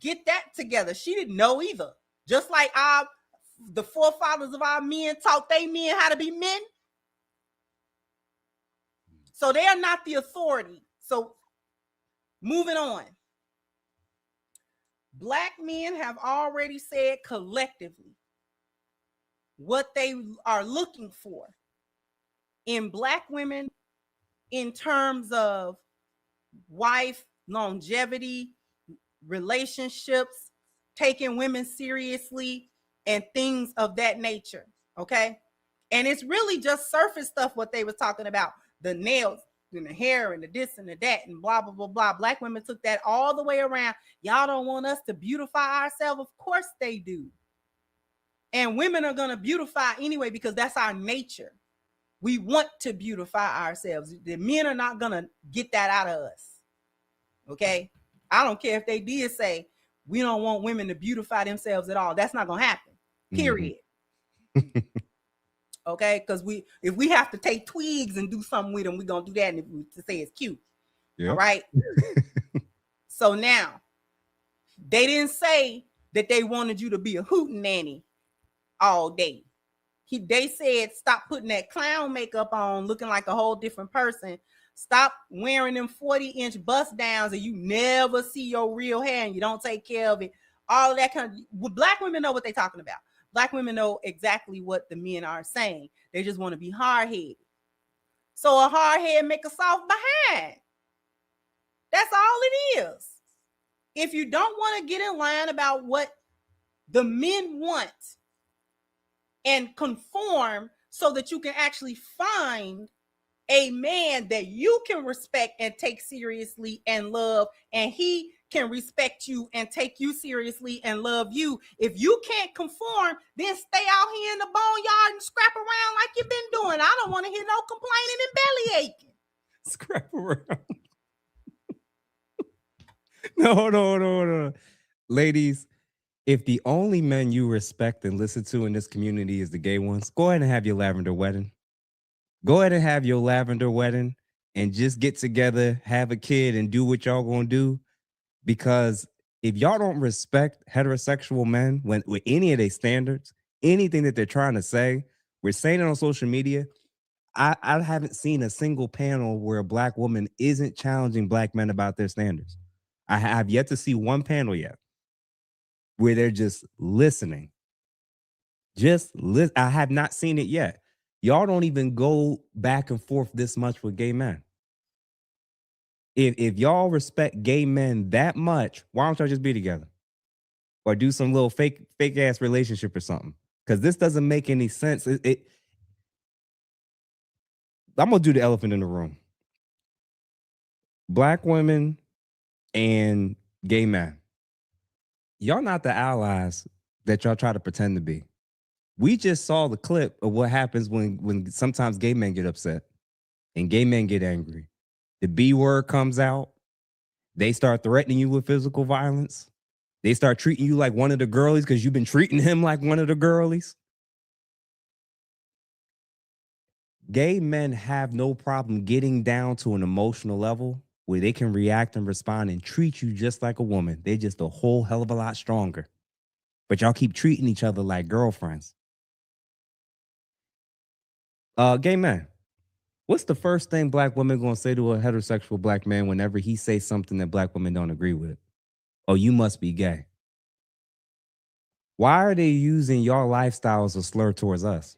Get that together. She didn't know either. Just like the forefathers of our men taught they men how to be men. So they are not the authority. So moving on. Black men have already said collectively what they are looking for in Black women in terms of wife, longevity, relationships, taking women seriously, and things of that nature. Okay. And it's really just surface stuff, what they was talking about, the nails and the hair and the this and the that and blah, blah, blah, blah. Black women took that all the way around. Y'all don't want us to beautify ourselves. Of course they do. And women are going to beautify anyway, because that's our nature. We want to beautify ourselves. The men are not going to get that out of us. Okay. I don't care if they did say, we don't want women to beautify themselves at all. That's not going to happen, period. Mm-hmm. Okay? Because if we have to take twigs and do something with them, we're going to do that to say it's cute. Yep. All right? So now, they didn't say that they wanted you to be a hootenanny all day. They said, stop putting that clown makeup on, looking like a whole different person. Stop wearing them 40-inch bust downs and you never see your real hair and you don't take care of it. All of that kind of, Black women know what they're talking about. Black women know exactly what the men are saying. They just want to be hard-headed. So a hard head make a soft behind. That's all it is. If you don't want to get in line about what the men want and conform so that you can actually find a man that you can respect and take seriously and love, and he can respect you and take you seriously and love you. If you can't conform, then stay out here in the boneyard and scrap around like you've been doing. I don't want to hear no complaining and belly aching. Scrap around. No. Ladies, if the only men you respect and listen to in this community is the gay ones, go ahead and have your lavender wedding. Go ahead and have your lavender wedding and just get together, have a kid, and do what y'all gonna do. Because if y'all don't respect heterosexual men with any of their standards, anything that they're trying to say, we're saying it on social media. I haven't seen a single panel where a Black woman isn't challenging Black men about their standards. I have yet to see one panel yet where they're just listening. I have not seen it yet. Y'all don't even go back and forth this much with gay men. If y'all respect gay men that much, why don't y'all just be together? Or do some little fake ass relationship or something? Because this doesn't make any sense. I'm gonna do the elephant in the room. Black women and gay men. Y'all not the allies that y'all try to pretend to be. We just saw the clip of what happens when sometimes gay men get upset and gay men get angry. The B word comes out. They start threatening you with physical violence. They start treating you like one of the girlies because you've been treating him like one of the girlies. Gay men have no problem getting down to an emotional level where they can react and respond and treat you just like a woman. They're just a whole hell of a lot stronger. But y'all keep treating each other like girlfriends. Gay men, what's the first thing Black women gonna say to a heterosexual Black man whenever he says something that Black women don't agree with? Oh, you must be gay. Why are they using y'all lifestyle as a slur towards us?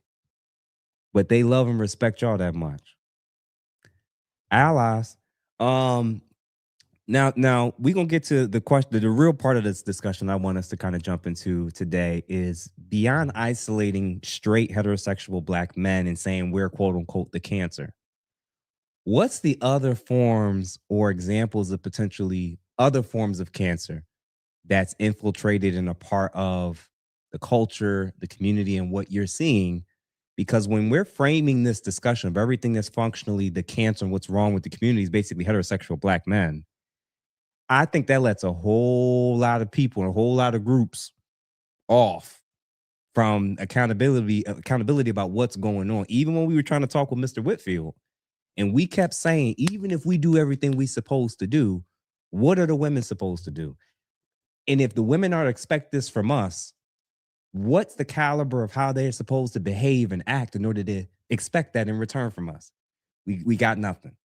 But they love and respect y'all that much. Allies. Now we're gonna get to the question. The real part of this discussion I want us to kind of jump into today is beyond isolating straight heterosexual Black men and saying we're quote unquote the cancer. What's the other forms or examples of potentially other forms of cancer that's infiltrated and a part of the culture, the community, and what you're seeing? Because when we're framing this discussion of everything that's functionally the cancer and what's wrong with the community is basically heterosexual Black men, I think that lets a whole lot of people and a whole lot of groups off from accountability about what's going on. Even when we were trying to talk with Mr. Whitfield, and we kept saying, even if we do everything we're supposed to do, what are the women supposed to do? And if the women are to expect this from us, what's the caliber of how they're supposed to behave and act in order to expect that in return from us? We got nothing.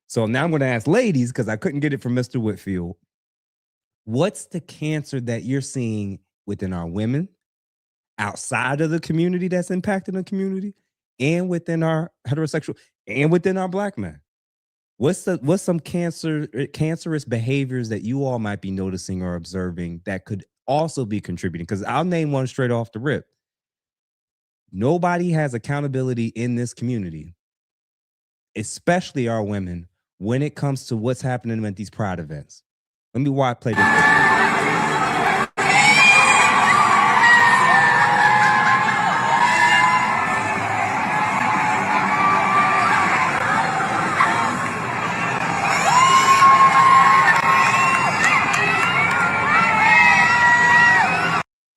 So now I'm going to ask ladies, because I couldn't get it from Mr. Whitfield. What's the cancer that you're seeing within our women, outside of the community that's impacting the community, and within our heterosexual, and within our Black men? What's some cancerous behaviors that you all might be noticing or observing that could also be contributing? Because I'll name one straight off the rip. Nobody has accountability in this community, especially our women, when it comes to what's happening at these pride events. Let me play this.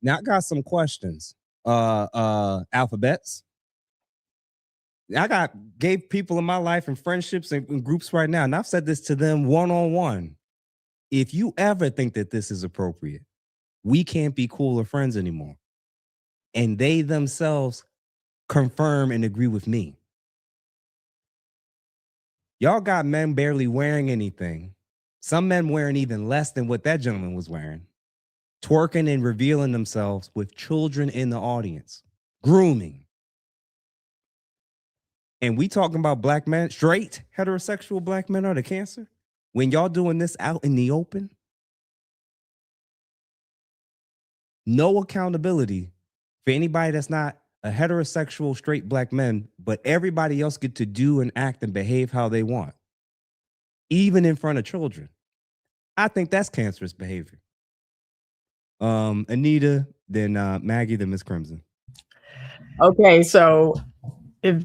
Now I got some questions. Alphabets. I gave people in my life and friendships and groups right now, and I've said this to them one-on-one. If you ever think that this is appropriate, we can't be cooler friends anymore. And they themselves confirm and agree with me. Y'all got men barely wearing anything. Some men wearing even less than what that gentleman was wearing. Twerking and revealing themselves with children in the audience. Grooming. And we talking about black men, straight heterosexual black men are the cancer. When y'all doing this out in the open, no accountability for anybody that's not a heterosexual straight black man, but everybody else get to do and act and behave how they want, even in front of children. I think that's cancerous behavior. Anita, then Maggie, then Miss Crimson. Okay, so if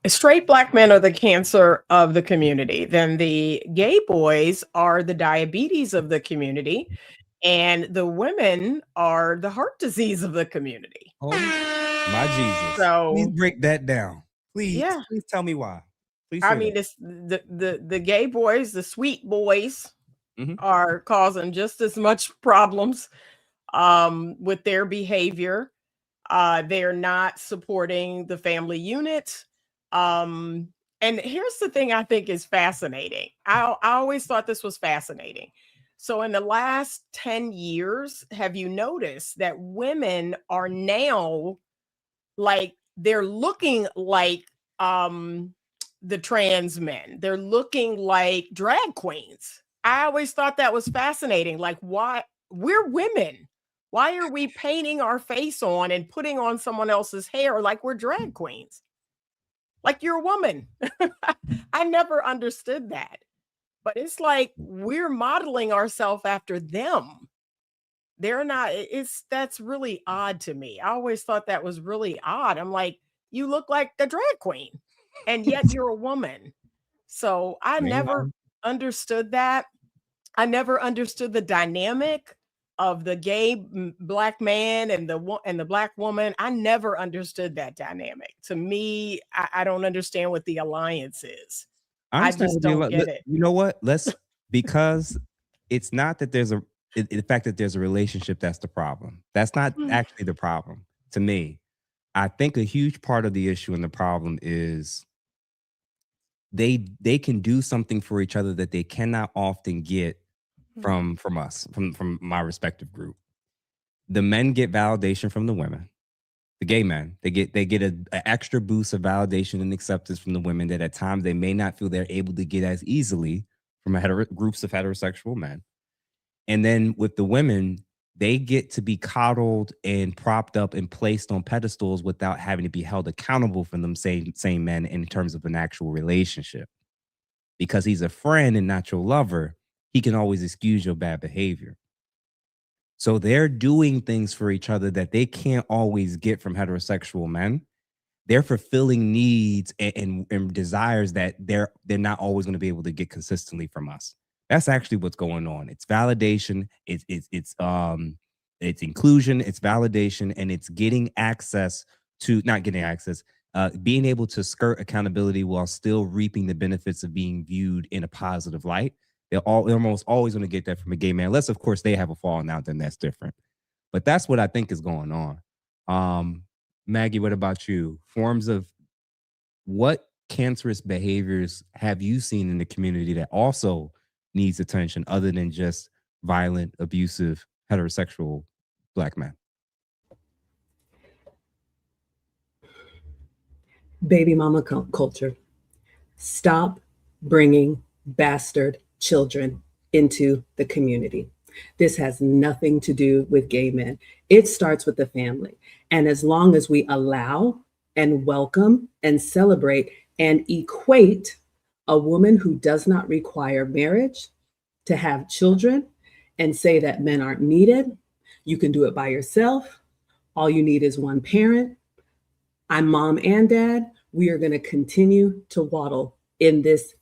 straight black men are the cancer of the community, then the gay boys are the diabetes of the community, and the women are the heart disease of the community. Oh my Jesus! So please break that down, please. Yeah. Please tell me why. Please. I mean, it's the gay boys, the sweet boys, are causing just as much problems with their behavior. They're not supporting the family unit. And here's the thing I think is fascinating. I always thought this was fascinating. So in the last 10 years, have you noticed that women are now like, they're looking like the trans men. They're looking like drag queens. I always thought that was fascinating. Like, why? We're women. Why are we painting our face on and putting on someone else's hair like we're drag queens? Like you're a woman. I never understood that. But it's like we're modeling ourselves after them. They're not, that's really odd to me. I always thought that was really odd. I'm like, you look like the drag queen, and yet you're a woman. So I never understood that. I never understood the dynamic of the gay black man and the black woman. I never understood that dynamic. To me, I don't understand what the alliance is. I just don't get it. You know what? Because it's not that there's the fact that there's a relationship that's the problem. That's not actually the problem to me. I think a huge part of the issue and the problem is they can do something for each other that they cannot often get from us, from my respective group. The men get validation from the women. The gay men, they get an extra boost of validation and acceptance from the women that at times they may not feel they're able to get as easily from groups of heterosexual men. And then with the women, they get to be coddled and propped up and placed on pedestals without having to be held accountable for them same men in terms of an actual relationship. Because he's a friend and not your lover, he can always excuse your bad behavior. So they're doing things for each other that they can't always get from heterosexual men. They're fulfilling needs and desires that they're not always going to be able to get consistently from us. That's actually what's going on. It's validation, it's inclusion, it's validation, and it's getting access to, not getting access, being able to skirt accountability while still reaping the benefits of being viewed in a positive light. They're almost always going to get that from a gay man, unless, of course, they have a falling out, then that's different. But that's what I think is going on. Maggie, what about you? Forms of what cancerous behaviors have you seen in the community that also needs attention other than just violent, abusive, heterosexual black men? Baby mama culture. Stop bringing bastard children into the community. This has nothing to do with gay men. It starts with the family. And as long as we allow and welcome and celebrate and equate a woman who does not require marriage to have children and say that men aren't needed, you can do it by yourself. All you need is one parent. I'm mom and dad. We are going to continue to waddle in this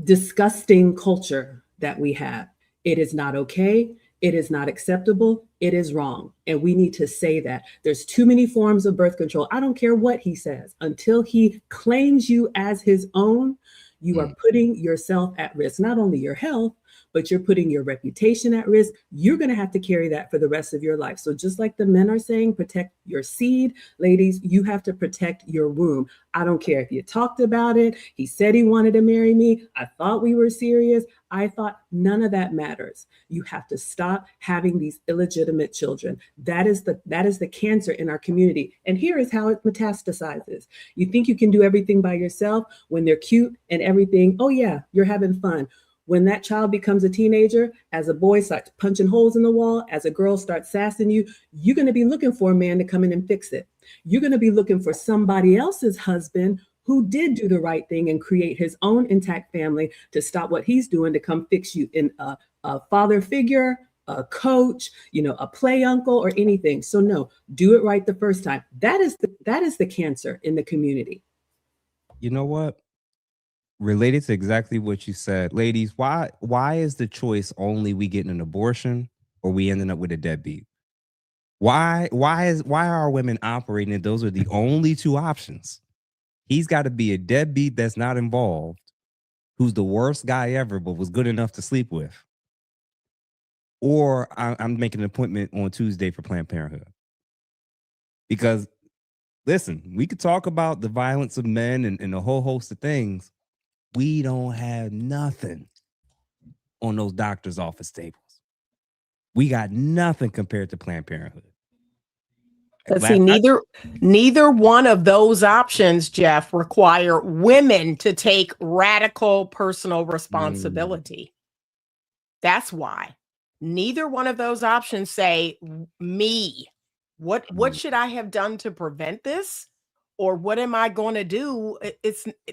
disgusting culture that we have. It is not okay. It is not acceptable. It is wrong. And we need to say that. There's too many forms of birth control. I don't care what he says. Until he claims you as his own, you are putting yourself at risk, not only your health, but you're putting your reputation at risk. You're going to have to carry that for the rest of your life. So just like the men are saying, protect your seed, ladies, you have to protect your womb. I don't care if you talked about it. He said he wanted to marry me. I thought we were serious. I thought none of that matters. You have to stop having these illegitimate children. That is the cancer in our community. And here is how it metastasizes. You think you can do everything by yourself when they're cute and everything. Oh yeah, you're having fun. When that child becomes a teenager, as a boy starts punching holes in the wall, as a girl starts sassing you, you're going to be looking for a man to come in and fix it. You're going to be looking for somebody else's husband who did do the right thing and create his own intact family to stop what he's doing to come fix you in a father figure, a coach, a play uncle or anything. So no, do it right the first time. That is the cancer in the community. You know what? Related to exactly what you said, ladies, why is the choice only we getting an abortion or we ending up with a deadbeat? Why are women operating and those are the only two options? He's got to be a deadbeat that's not involved, who's the worst guy ever but was good enough to sleep with, or I'm making an appointment on Tuesday for Planned Parenthood. Because listen, we could talk about the violence of men and a whole host of things. We don't have nothing on those doctors' office tables. We got nothing compared to Planned Parenthood. But see, neither one of those options, Jeff, require women to take radical personal responsibility. That's why. Neither one of those options say, me, what should I have done to prevent this? Or what am I going to do?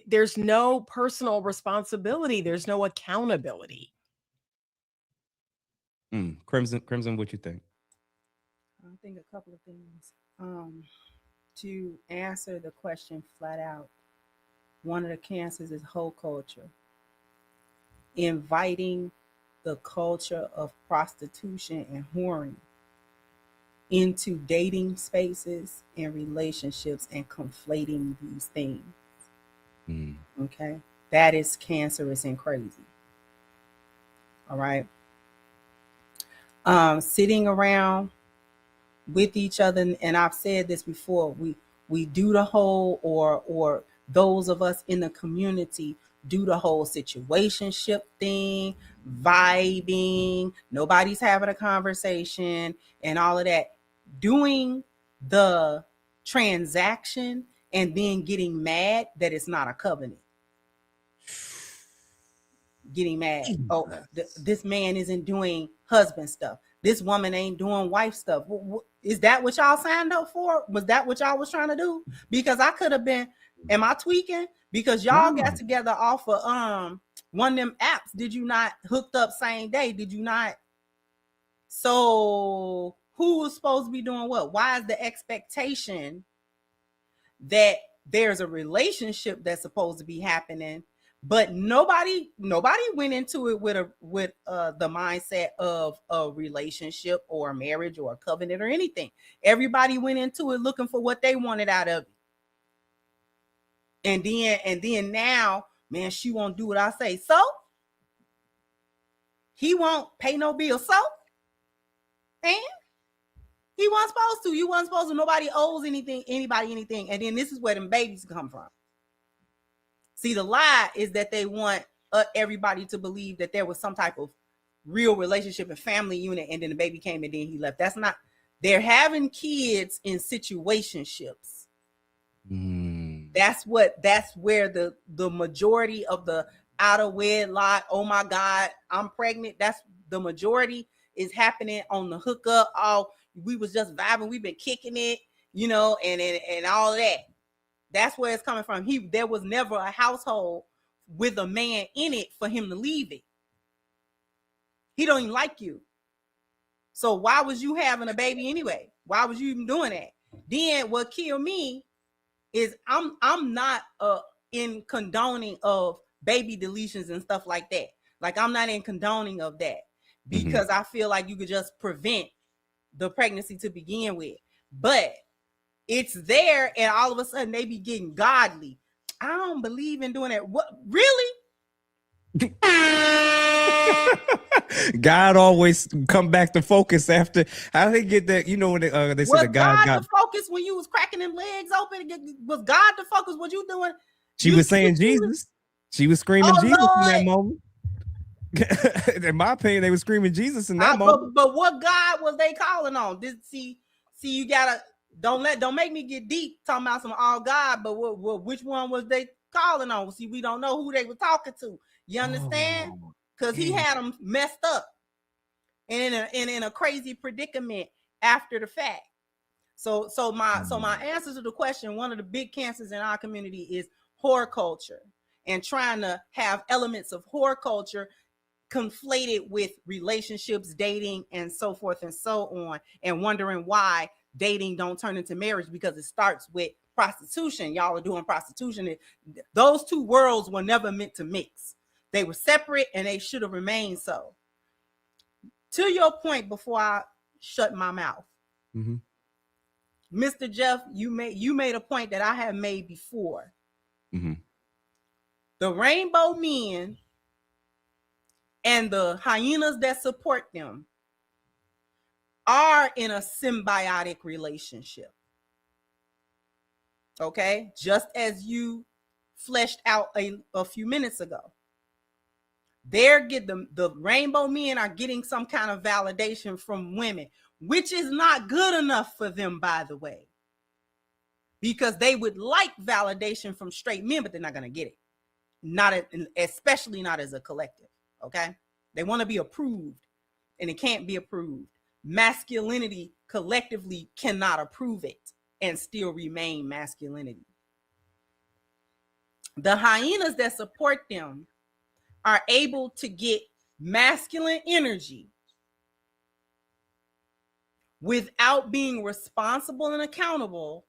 There's no personal responsibility. There's no accountability. Crimson, what you think? I think a couple of things. To answer the question flat out, one of the cancers is whole culture. Inviting the culture of prostitution and whoring into dating spaces and relationships and conflating these things. Okay? That is cancerous and crazy. All right? Sitting around with each other, and I've said this before, we do the whole, or those of us in the community do the whole situationship thing, vibing, nobody's having a conversation and all of that. Doing the transaction and then getting mad that it's not a covenant. Getting mad. Oh, this man isn't doing husband stuff. This woman ain't doing wife stuff. Is that what y'all signed up for? Was that what y'all was trying to do? Because I could have been, am I tweaking? Because y'all got together off of one of them apps. Did you not hooked up same day? Did you not? So who was supposed to be doing what? Why is the expectation that there's a relationship that's supposed to be happening, but nobody went into it with the mindset of a relationship or a marriage or a covenant or anything. Everybody went into it looking for what they wanted out of it. And then now, man, she won't do what I say. So he won't pay no bill. So, and he wasn't supposed to. You wasn't supposed to. Nobody owes anybody anything. And then this is where them babies come from. See, the lie is that they want everybody to believe that there was some type of real relationship and family unit, and then the baby came and then he left. That's not. They're having kids in situationships. That's where the majority of the out of wedlock, oh my God, I'm pregnant. That's the majority is happening on the hookup. Oh, we was just vibing, we've been kicking it, and all of that. That's where it's coming from. There was never a household with a man in it for him to leave it. He don't even like you. So why was you having a baby anyway? Why was you even doing that? Then what killed me is I'm not in condoning of baby deletions and stuff like that. Like I'm not in condoning of that. because I feel like you could just prevent the pregnancy to begin with. But it's there, and all of a sudden they be getting godly. I don't believe in doing that. What, really? God always come back to focus after. How they get that? You know when they said that God got the focus when you was cracking them legs open. Was God the focus? What you doing? She was saying Jesus. She was screaming Jesus Lord. in that moment. In my opinion, they were screaming Jesus in that moment. But what God was they calling on? See, you gotta don't make me get deep talking about some all God. But which one was they calling on? See, we don't know who they were talking to. You understand? Because he had them messed up and in a crazy predicament after the fact. So my answer to the question, one of the big cancers in our community is whore culture, and trying to have elements of whore culture conflated with relationships, dating, and so forth and so on, and wondering why dating don't turn into marriage, because it starts with prostitution. Y'all are doing prostitution. Those two worlds were never meant to mix. They were separate, and they should have remained so. To your point, before I shut my mouth, Mr. Jeff, you made a point that I have made before. The rainbow men and the hyenas that support them are in a symbiotic relationship. Okay, just as you fleshed out a few minutes ago. The rainbow men are getting some kind of validation from women, which is not good enough for them, by the way, because they would like validation from straight men, but they're not going to get it. Especially not as a collective. Okay, they want to be approved, and it can't be approved. Masculinity collectively cannot approve it and still remain masculinity. The hyenas that support them are able to get masculine energy without being responsible and accountable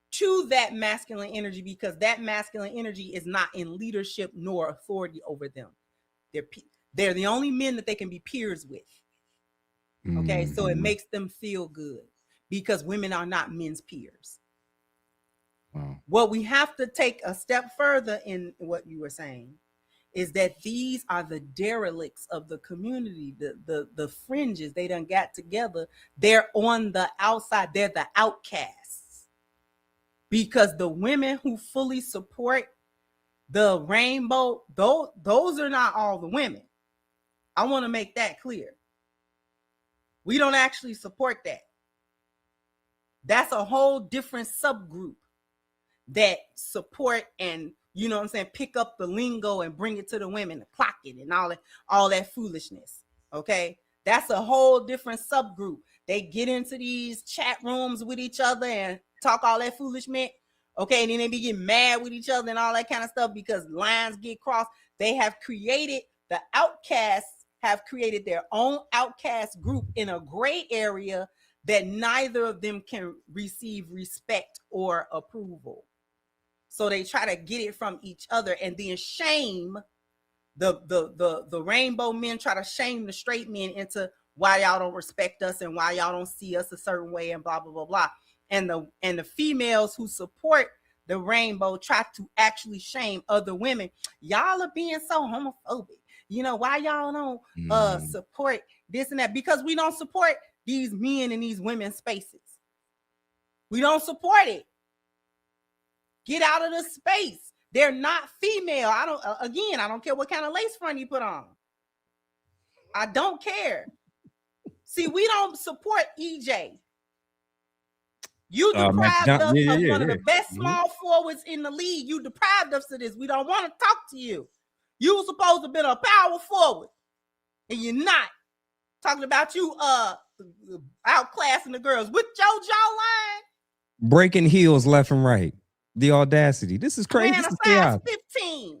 to that masculine energy, because that masculine energy is not in leadership nor authority over them. They're the only men that they can be peers with. Okay, so it makes them feel good because women are not men's peers. Wow. What we have to take a step further in what you were saying is that these are the derelicts of the community, the fringes. They done got together. They're on the outside. They're the outcasts, because the women who fully support the rainbow, those are not all the women. I want to make that clear. We don't actually support that. That's a whole different subgroup that support and, you know what I'm saying, pick up the lingo and bring it to the women, to clock it and all that foolishness. Okay, that's a whole different subgroup. They get into these chat rooms with each other and talk all that foolishness. Okay, and then they be getting mad with each other and all that kind of stuff because lines get crossed. They have created, the outcasts have created their own outcast group in a gray area that neither of them can receive respect or approval. So they try to get it from each other and then shame the rainbow men, try to shame the straight men into why y'all don't respect us and why y'all don't see us a certain way and blah, blah, blah, blah. And the females who support the rainbow try to actually shame other women. Y'all are being so homophobic. You know, why y'all don't support this and that? Because we don't support these men in these women's spaces. We don't support it. Get out of the space. They're not female. I don't care what kind of lace front you put on. I don't care. See, we don't support EJ. You deprived us of one of the best small forwards in the league. You deprived us of this. We don't want to talk to you. You were supposed to have been a power forward, and you're not. Talking about you outclassing the girls with your jawline. Breaking heels left and right. The audacity. This is crazy. This is size 15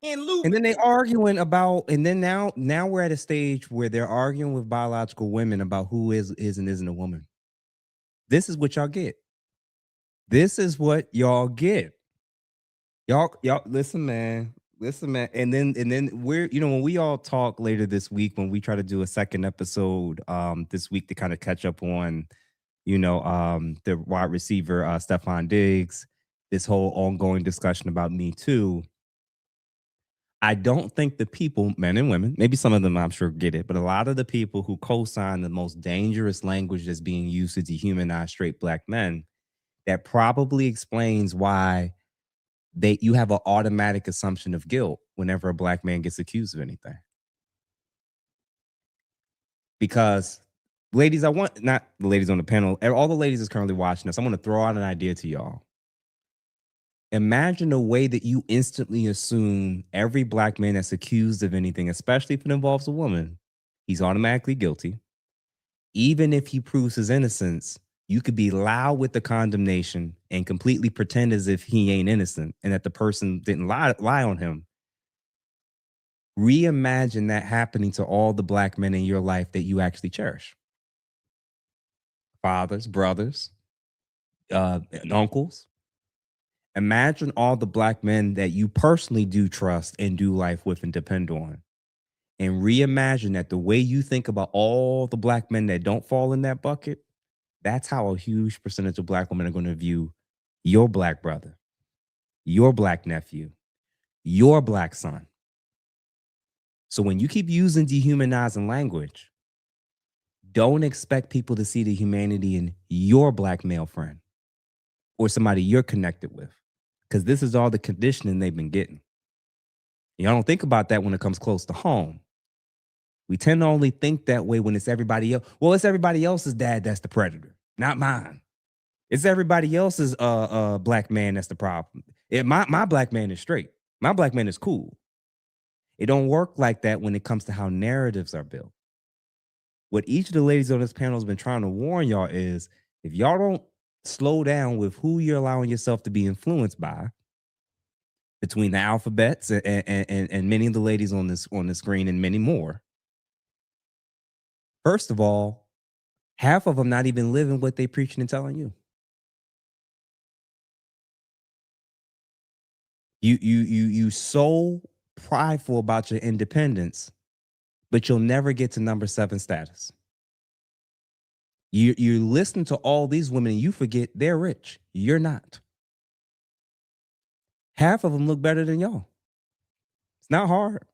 in Luke. And then they arguing about, and then now we're at a stage where they're arguing with biological women about who is and isn't a woman. This is what y'all get. This is what y'all get. Y'all listen, man. Listen, man, and then we're, when we all talk later this week, when we try to do a second episode this week to kind of catch up on, the wide receiver Stephon Diggs, this whole ongoing discussion about Me Too. I don't think the people, men and women, maybe some of them I'm sure get it, but a lot of the people who co-sign the most dangerous language that's being used to dehumanize straight black men, that probably explains why you have an automatic assumption of guilt whenever a black man gets accused of anything. Because ladies, I want, not the ladies on the panel, all the ladies that's currently watching us, I'm going to throw out an idea to y'all. Imagine the way that you instantly assume every black man that's accused of anything, especially if it involves a woman, he's automatically guilty. Even if he proves his innocence, you could be loud with the condemnation and completely pretend as if he ain't innocent and that the person didn't lie on him. Reimagine that happening to all the black men in your life that you actually cherish. Fathers, brothers, uncles. Imagine all the black men that you personally do trust and do life with and depend on. And reimagine that the way you think about all the black men that don't fall in that bucket, that's how a huge percentage of black women are going to view your black brother, your black nephew, your black son. So when you keep using dehumanizing language, don't expect people to see the humanity in your black male friend or somebody you're connected with, because this is all the conditioning they've been getting. Y'all don't think about that when it comes close to home. We tend to only think that way when it's everybody else. Well, it's everybody else's dad that's the predator, not mine. It's everybody else's black man that's the problem. My black man is straight. My black man is cool. It don't work like that when it comes to how narratives are built. What each of the ladies on this panel has been trying to warn y'all is, if y'all don't slow down with who you're allowing yourself to be influenced by, between the alphabets and many of the ladies on the screen and many more, first of all, half of them not even living what they preaching and telling you. You so prideful about your independence, but you'll never get to number 7 status. You listen to all these women and you forget they're rich. You're not. Half of them look better than y'all. It's not hard.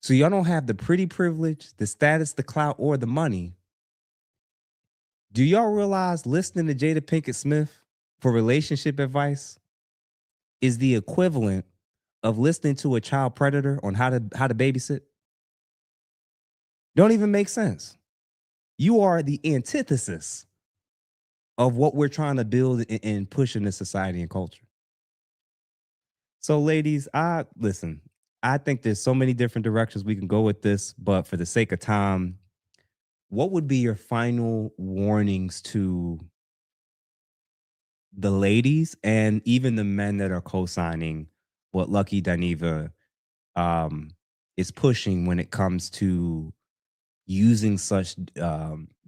So y'all don't have the pretty privilege, the status, the clout, or the money. Do y'all realize listening to Jada Pinkett Smith for relationship advice is the equivalent of listening to a child predator on how to babysit? Don't even make sense. You are the antithesis of what we're trying to build and push in this society and culture. So ladies, I think there's so many different directions we can go with this, but for the sake of time, what would be your final warnings to the ladies and even the men that are co-signing what Lucky Dineva is pushing when it comes to using such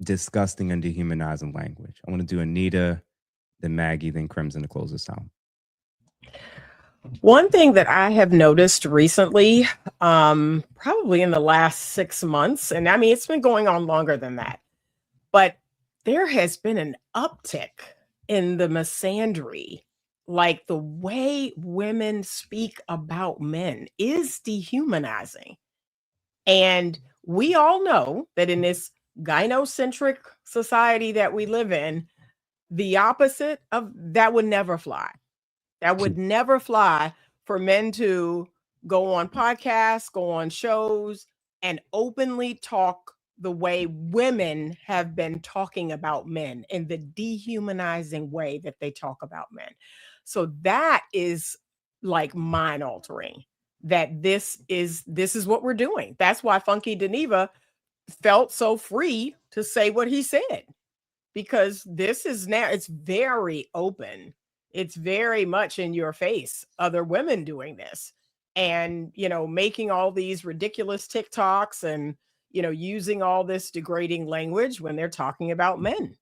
disgusting and dehumanizing language? I want to do Anita, then Maggie, then Crimson to close this out. One thing that I have noticed recently, probably in the last 6 months, and I mean, it's been going on longer than that, but there has been an uptick in the misandry. Like, the way women speak about men is dehumanizing. And we all know that in this gynocentric society that we live in, the opposite of that would never fly. That would never fly for men to go on podcasts, go on shows, and openly talk the way women have been talking about men, in the dehumanizing way that they talk about men. So that is like mind altering, that this is what we're doing. That's why Funky Dineva felt so free to say what he said, because this is now, it's very open. It's very much in your face, other women doing this and, making all these ridiculous TikToks and, using all this degrading language when they're talking about men.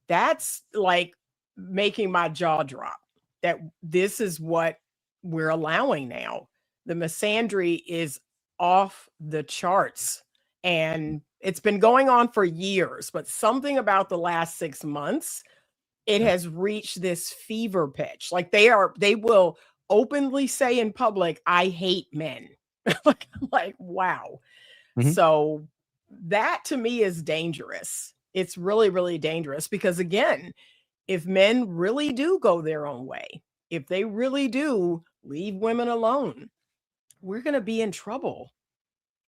That's like making my jaw drop, that this is what we're allowing now. The misandry is off the charts, and it's been going on for years, but something about the last 6 months, it has reached this fever pitch. Like they will openly say in public, I hate men. like, wow. So that to me is dangerous. It's really, really dangerous because again, if men really do go their own way, if they really do leave women alone, we're going to be in trouble.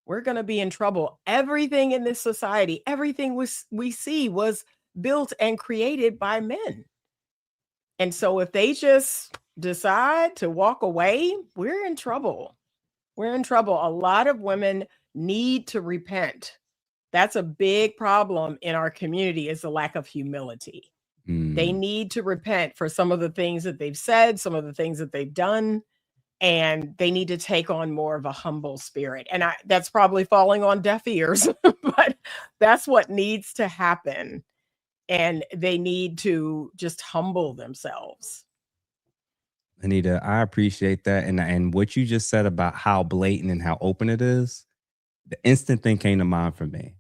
We're going to be in trouble. Everything in this society, everything we see was built and created by men. And so if they just decide to walk away, we're in trouble. We're in trouble. A lot of women need to repent. That's a big problem in our community, is the lack of humility. They need to repent for some of the things that they've said, some of the things that they've done, and they need to take on more of a humble spirit. And that's probably falling on deaf ears, but that's what needs to happen. And they need to just humble themselves. Anita, I appreciate that. And what you just said about how blatant and how open it is, the instant thing came to mind for me.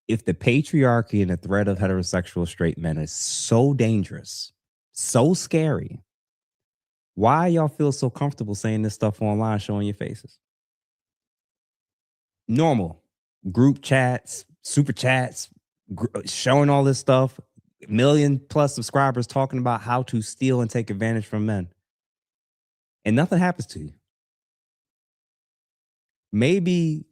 If the patriarchy and the threat of heterosexual straight men is so dangerous, so scary, why y'all feel so comfortable saying this stuff online, showing your faces? Normal group chats, super chats, showing all this stuff, 1 million+ subscribers talking about how to steal and take advantage from men. And nothing happens to you. Maybe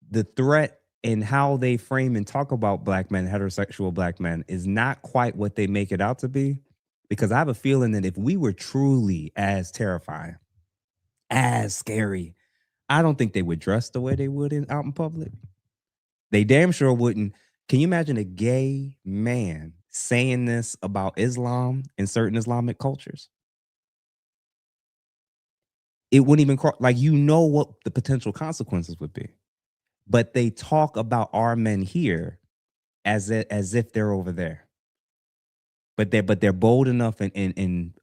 the threat and how they frame and talk about black men, heterosexual black men, is not quite what they make it out to be. Because I have a feeling that if we were truly as terrifying, as scary, I don't think they would dress the way they would out in public. They damn sure wouldn't. Can you imagine a gay man saying this about Islam in certain Islamic cultures? It wouldn't even cross, like, you know what the potential consequences would be. But they talk about our men here as if they're over there. But they're bold enough and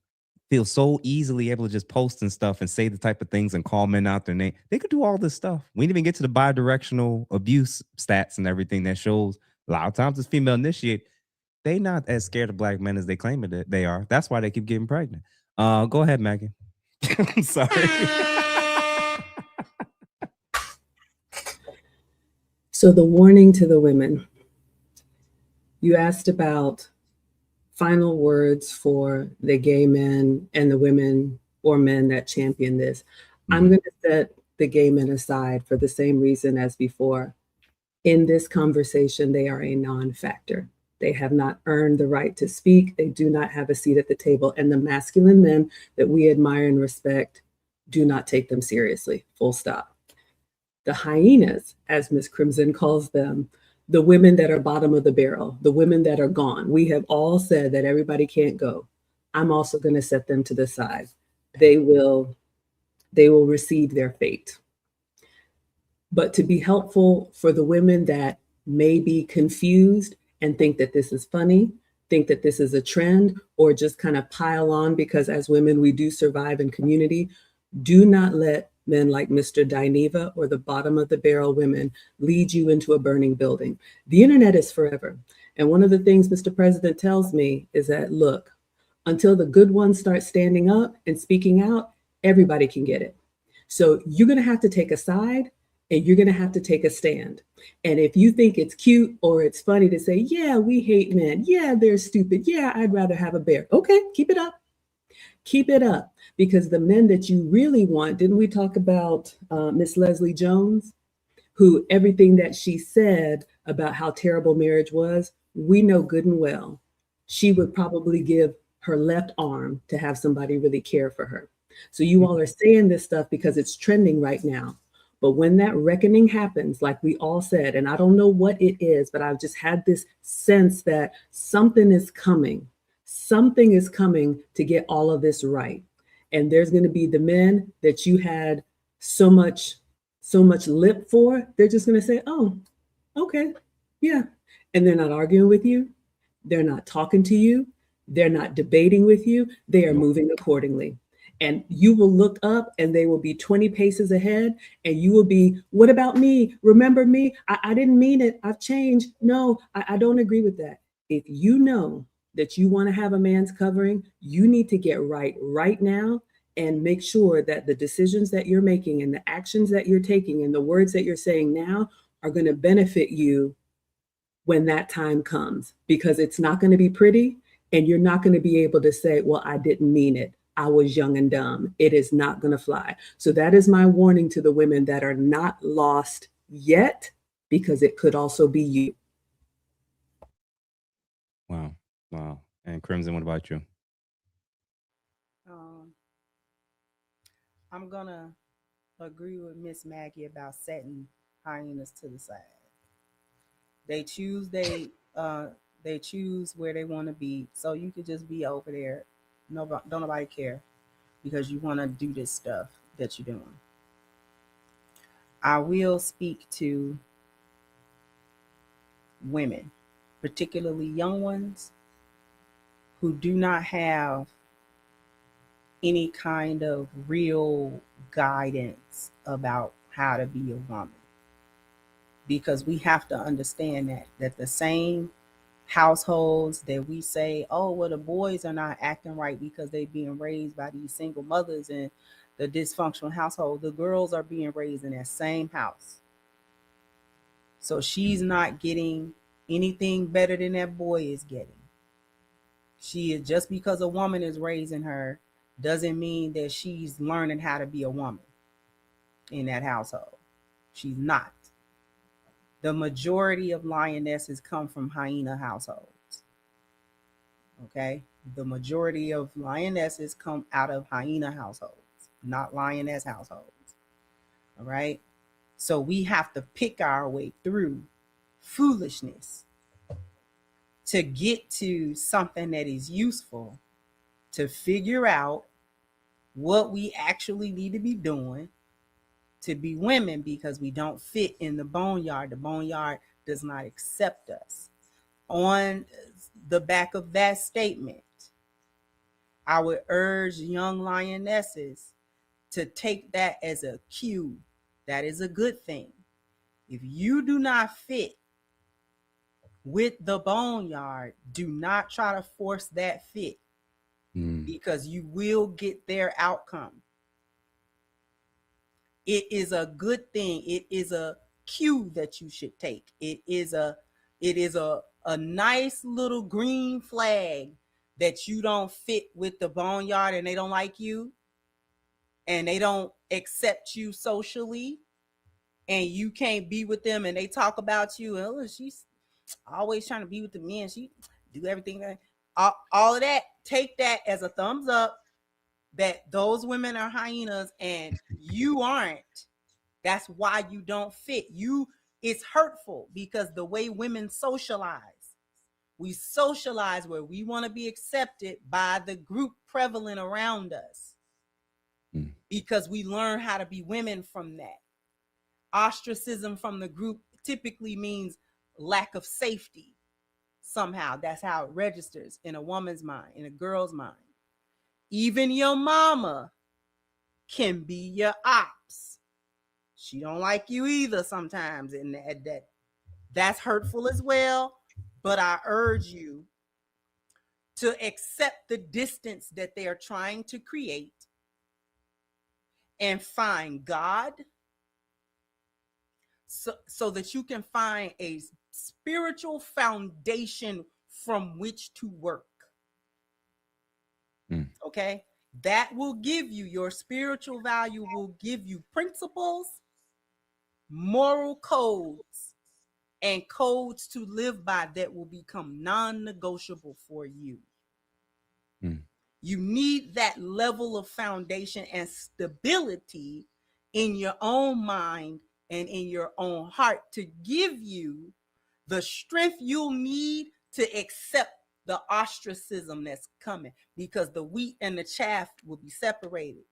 feel so easily able to just post and stuff and say the type of things and call men out their name. They could do all this stuff. We didn't even get to the bidirectional abuse stats and everything that shows a lot of times it's female initiated. They not as scared of black men as they claim it they are. That's why they keep getting pregnant. Go ahead, Maggie. I'm sorry. So the warning to the women. You asked about final words for the gay men and the women or men that champion this. I'm going to set the gay men aside for the same reason as before. In this conversation, they are a non-factor. They have not earned the right to speak. They do not have a seat at the table. And the masculine men that we admire and respect, do not take them seriously, full stop. The hyenas, as Ms. Crimson calls them, the women that are bottom of the barrel, the women that are gone. We have all said that everybody can't go. I'm also going to set them to the side. They will receive their fate. But to be helpful for the women that may be confused and think that this is funny, think that this is a trend, or just kind of pile on because as women, we do survive in community, do not let men like Mr. Dineva or the bottom of the barrel women lead you into a burning building. The internet is forever. And one of the things Mr. President tells me is that, look, until the good ones start standing up and speaking out, everybody can get it. So you're going to have to take a side and you're going to have to take a stand. And if you think it's cute or it's funny to say, yeah, we hate men. Yeah, they're stupid. Yeah, I'd rather have a bear. Okay, keep it up. Keep it up. Because the men that you really want, didn't we talk about Miss Leslie Jones, who everything that she said about how terrible marriage was, we know good and well, she would probably give her left arm to have somebody really care for her. So you all are saying this stuff because it's trending right now. But when that reckoning happens, like we all said, and I don't know what it is, but I've just had this sense that something is coming. Something is coming to get all of this right. And there's going to be the men that you had so much lip for. They're just going to say, oh, okay, yeah. And they're not arguing with you. They're not talking to you. They're not debating with you. They are moving accordingly. And you will look up and they will be 20 paces ahead, and you will be, what about me? Remember me? I didn't mean it. I've changed. No, I don't agree with that. If you know that you want to have a man's covering, you need to get right now and make sure that the decisions that you're making and the actions that you're taking and the words that you're saying now are going to benefit you when that time comes, because it's not going to be pretty, and you're not going to be able to say, well, I didn't mean it. I was young and dumb. It is not going to fly. So that is my warning to the women that are not lost yet, because it could also be you. Wow. Wow. And Crimson, what about you? I'm going to agree with Miss Maggie about setting hyenas to the side. They choose where they want to be. So you could just be over there. Don't nobody care, because you want to do this stuff that you're doing. I will speak to women, particularly young ones, who do not have any kind of real guidance about how to be a woman. Because we have to understand that the same households that we say, oh, well, the boys are not acting right because they're being raised by these single mothers and the dysfunctional household, the girls are being raised in that same house. So she's not getting anything better than that boy is getting. She is, just because a woman is raising her doesn't mean that she's learning how to be a woman in that household. She's not. The majority of lionesses come from hyena households. Okay? The majority of lionesses come out of hyena households, not lioness households. All right? So we have to pick our way through foolishness to get to something that is useful, to figure out what we actually need to be doing to be women, because we don't fit in the boneyard. The boneyard does not accept us. On the back of that statement, I would urge young lionesses to take that as a cue. That is a good thing. If you do not fit with the boneyard, do not try to force that fit, because you will get their outcome. It is a good thing. It is a cue that you should take. It is a nice little green flag that you don't fit with the boneyard and they don't like you and they don't accept you socially and you can't be with them and they talk about you. Oh, she's always trying to be with the men. She do everything. All of that, take that as a thumbs up that those women are hyenas and you aren't. That's why you don't fit. It's hurtful because the way women socialize, we socialize where we want to be accepted by the group prevalent around us because we learn how to be women from that. Ostracism from the group typically means lack of safety. Somehow that's how it registers in a woman's mind, in a girl's mind. Even your mama can be your ops. She don't like you either sometimes, and that's hurtful as well. But I urge you to accept the distance that they are trying to create and find God so that you can find a spiritual foundation from which to work. Okay? That will give you, your spiritual value will give you principles, moral codes, and codes to live by that will become non-negotiable for you. You need that level of foundation and stability in your own mind and in your own heart to give you the strength you'll need to accept the ostracism that's coming, because the wheat and the chaff will be separated.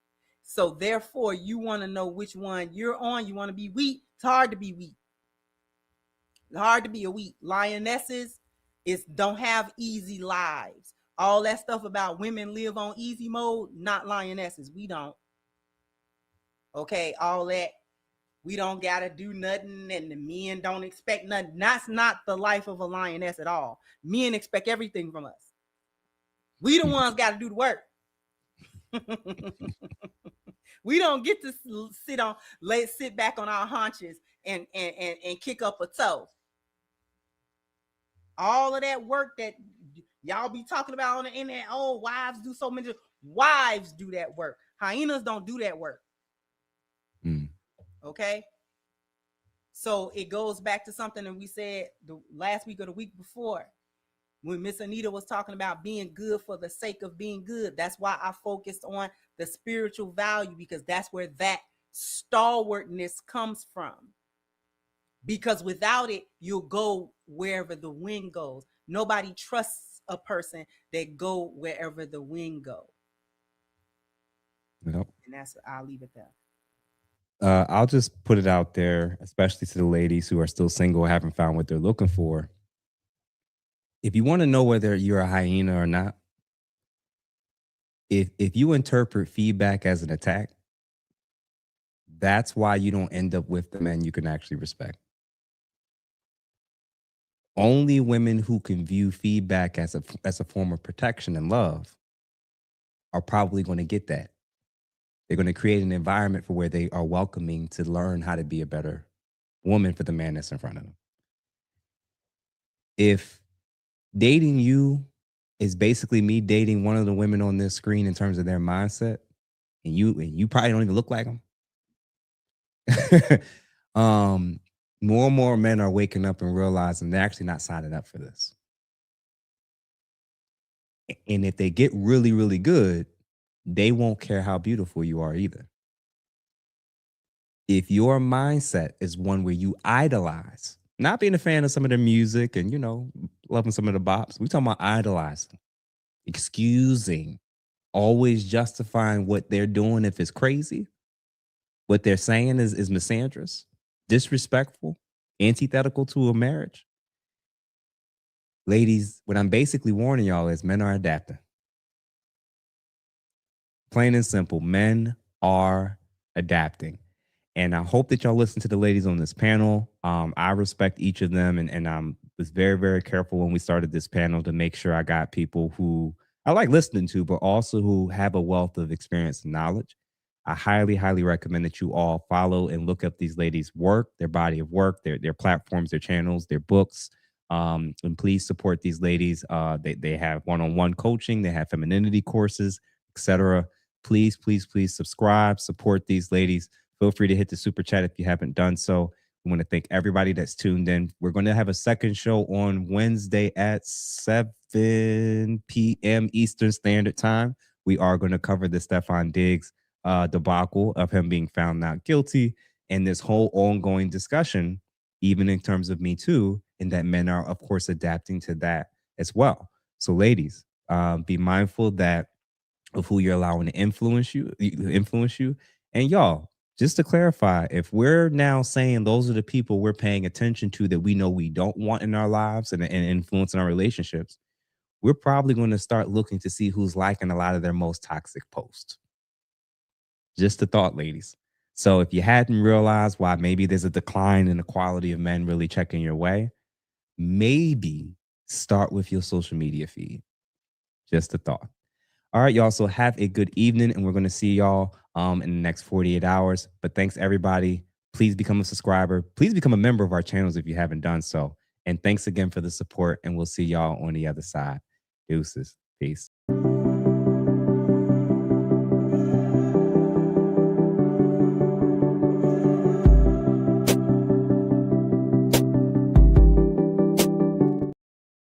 So therefore, you want to know which one you're on. You want to be wheat. It's hard to be wheat. It's hard to be a wheat. Lionesses don't have easy lives. All that stuff about women live on easy mode, not lionesses. We don't. Okay, all that. We don't got to do nothing and the men don't expect nothing. That's not the life of a lioness at all. Men expect everything from us. We the ones got to do the work. We don't get to sit back on our haunches and kick up a toe. All of that work that y'all be talking about on the internet, oh, wives do so many. Wives do that work. Hyenas don't do that work. Okay? So it goes back to something that we said the last week or the week before when Miss Anita was talking about being good for the sake of being good. That's why I focused on the spiritual value, because that's where that stalwartness comes from. Because without it, you'll go wherever the wind goes. Nobody trusts a person that go wherever the wind goes. Yep. And that's, I'll leave it there. I'll just put it out there, especially to the ladies who are still single, haven't found what they're looking for. If you want to know whether you're a hyena or not, if you interpret feedback as an attack, that's why you don't end up with the men you can actually respect. Only women who can view feedback as a form of protection and love are probably going to get that. They're going to create an environment for where they are welcoming to learn how to be a better woman for the man that's in front of them. If dating you is basically me dating one of the women on this screen in terms of their mindset, and you probably don't even look like them, more and more men are waking up and realizing they're actually not signing up for this. And if they get really, really good, they won't care how beautiful you are either. If your mindset is one where you idolize, not being a fan of some of their music and, loving some of the bops, we're talking about idolizing, excusing, always justifying what they're doing if it's crazy, what they're saying is misandrous, disrespectful, antithetical to a marriage. Ladies, what I'm basically warning y'all is men are adapting. Plain and simple, men are adapting. And I hope that y'all listen to the ladies on this panel. I respect each of them. And I was very, very careful when we started this panel to make sure I got people who I like listening to, but also who have a wealth of experience and knowledge. I highly, highly recommend that you all follow and look up these ladies' work, their body of work, their platforms, their channels, their books. And please support these ladies. They have one-on-one coaching. They have femininity courses, etc. Please, please, please subscribe, support these ladies. Feel free to hit the super chat if you haven't done so. I want to thank everybody that's tuned in. We're going to have a second show on Wednesday at 7 p.m. Eastern Standard Time. We are going to cover the Stefan Diggs debacle of him being found not guilty and this whole ongoing discussion, even in terms of Me Too, and that men are, of course, adapting to that as well. So, ladies, be mindful of who you're allowing to influence you. And y'all, just to clarify, if we're now saying those are the people we're paying attention to that we know we don't want in our lives and influence in our relationships, we're probably going to start looking to see who's liking a lot of their most toxic posts. Just a thought, ladies. So if you hadn't realized why maybe there's a decline in the quality of men really checking your way, maybe start with your social media feed. Just a thought. All right, y'all. So have a good evening, and we're going to see y'all in the next 48 hours. But thanks, everybody. Please become a subscriber. Please become a member of our channels if you haven't done so. And thanks again for the support, and we'll see y'all on the other side. Deuces. Peace.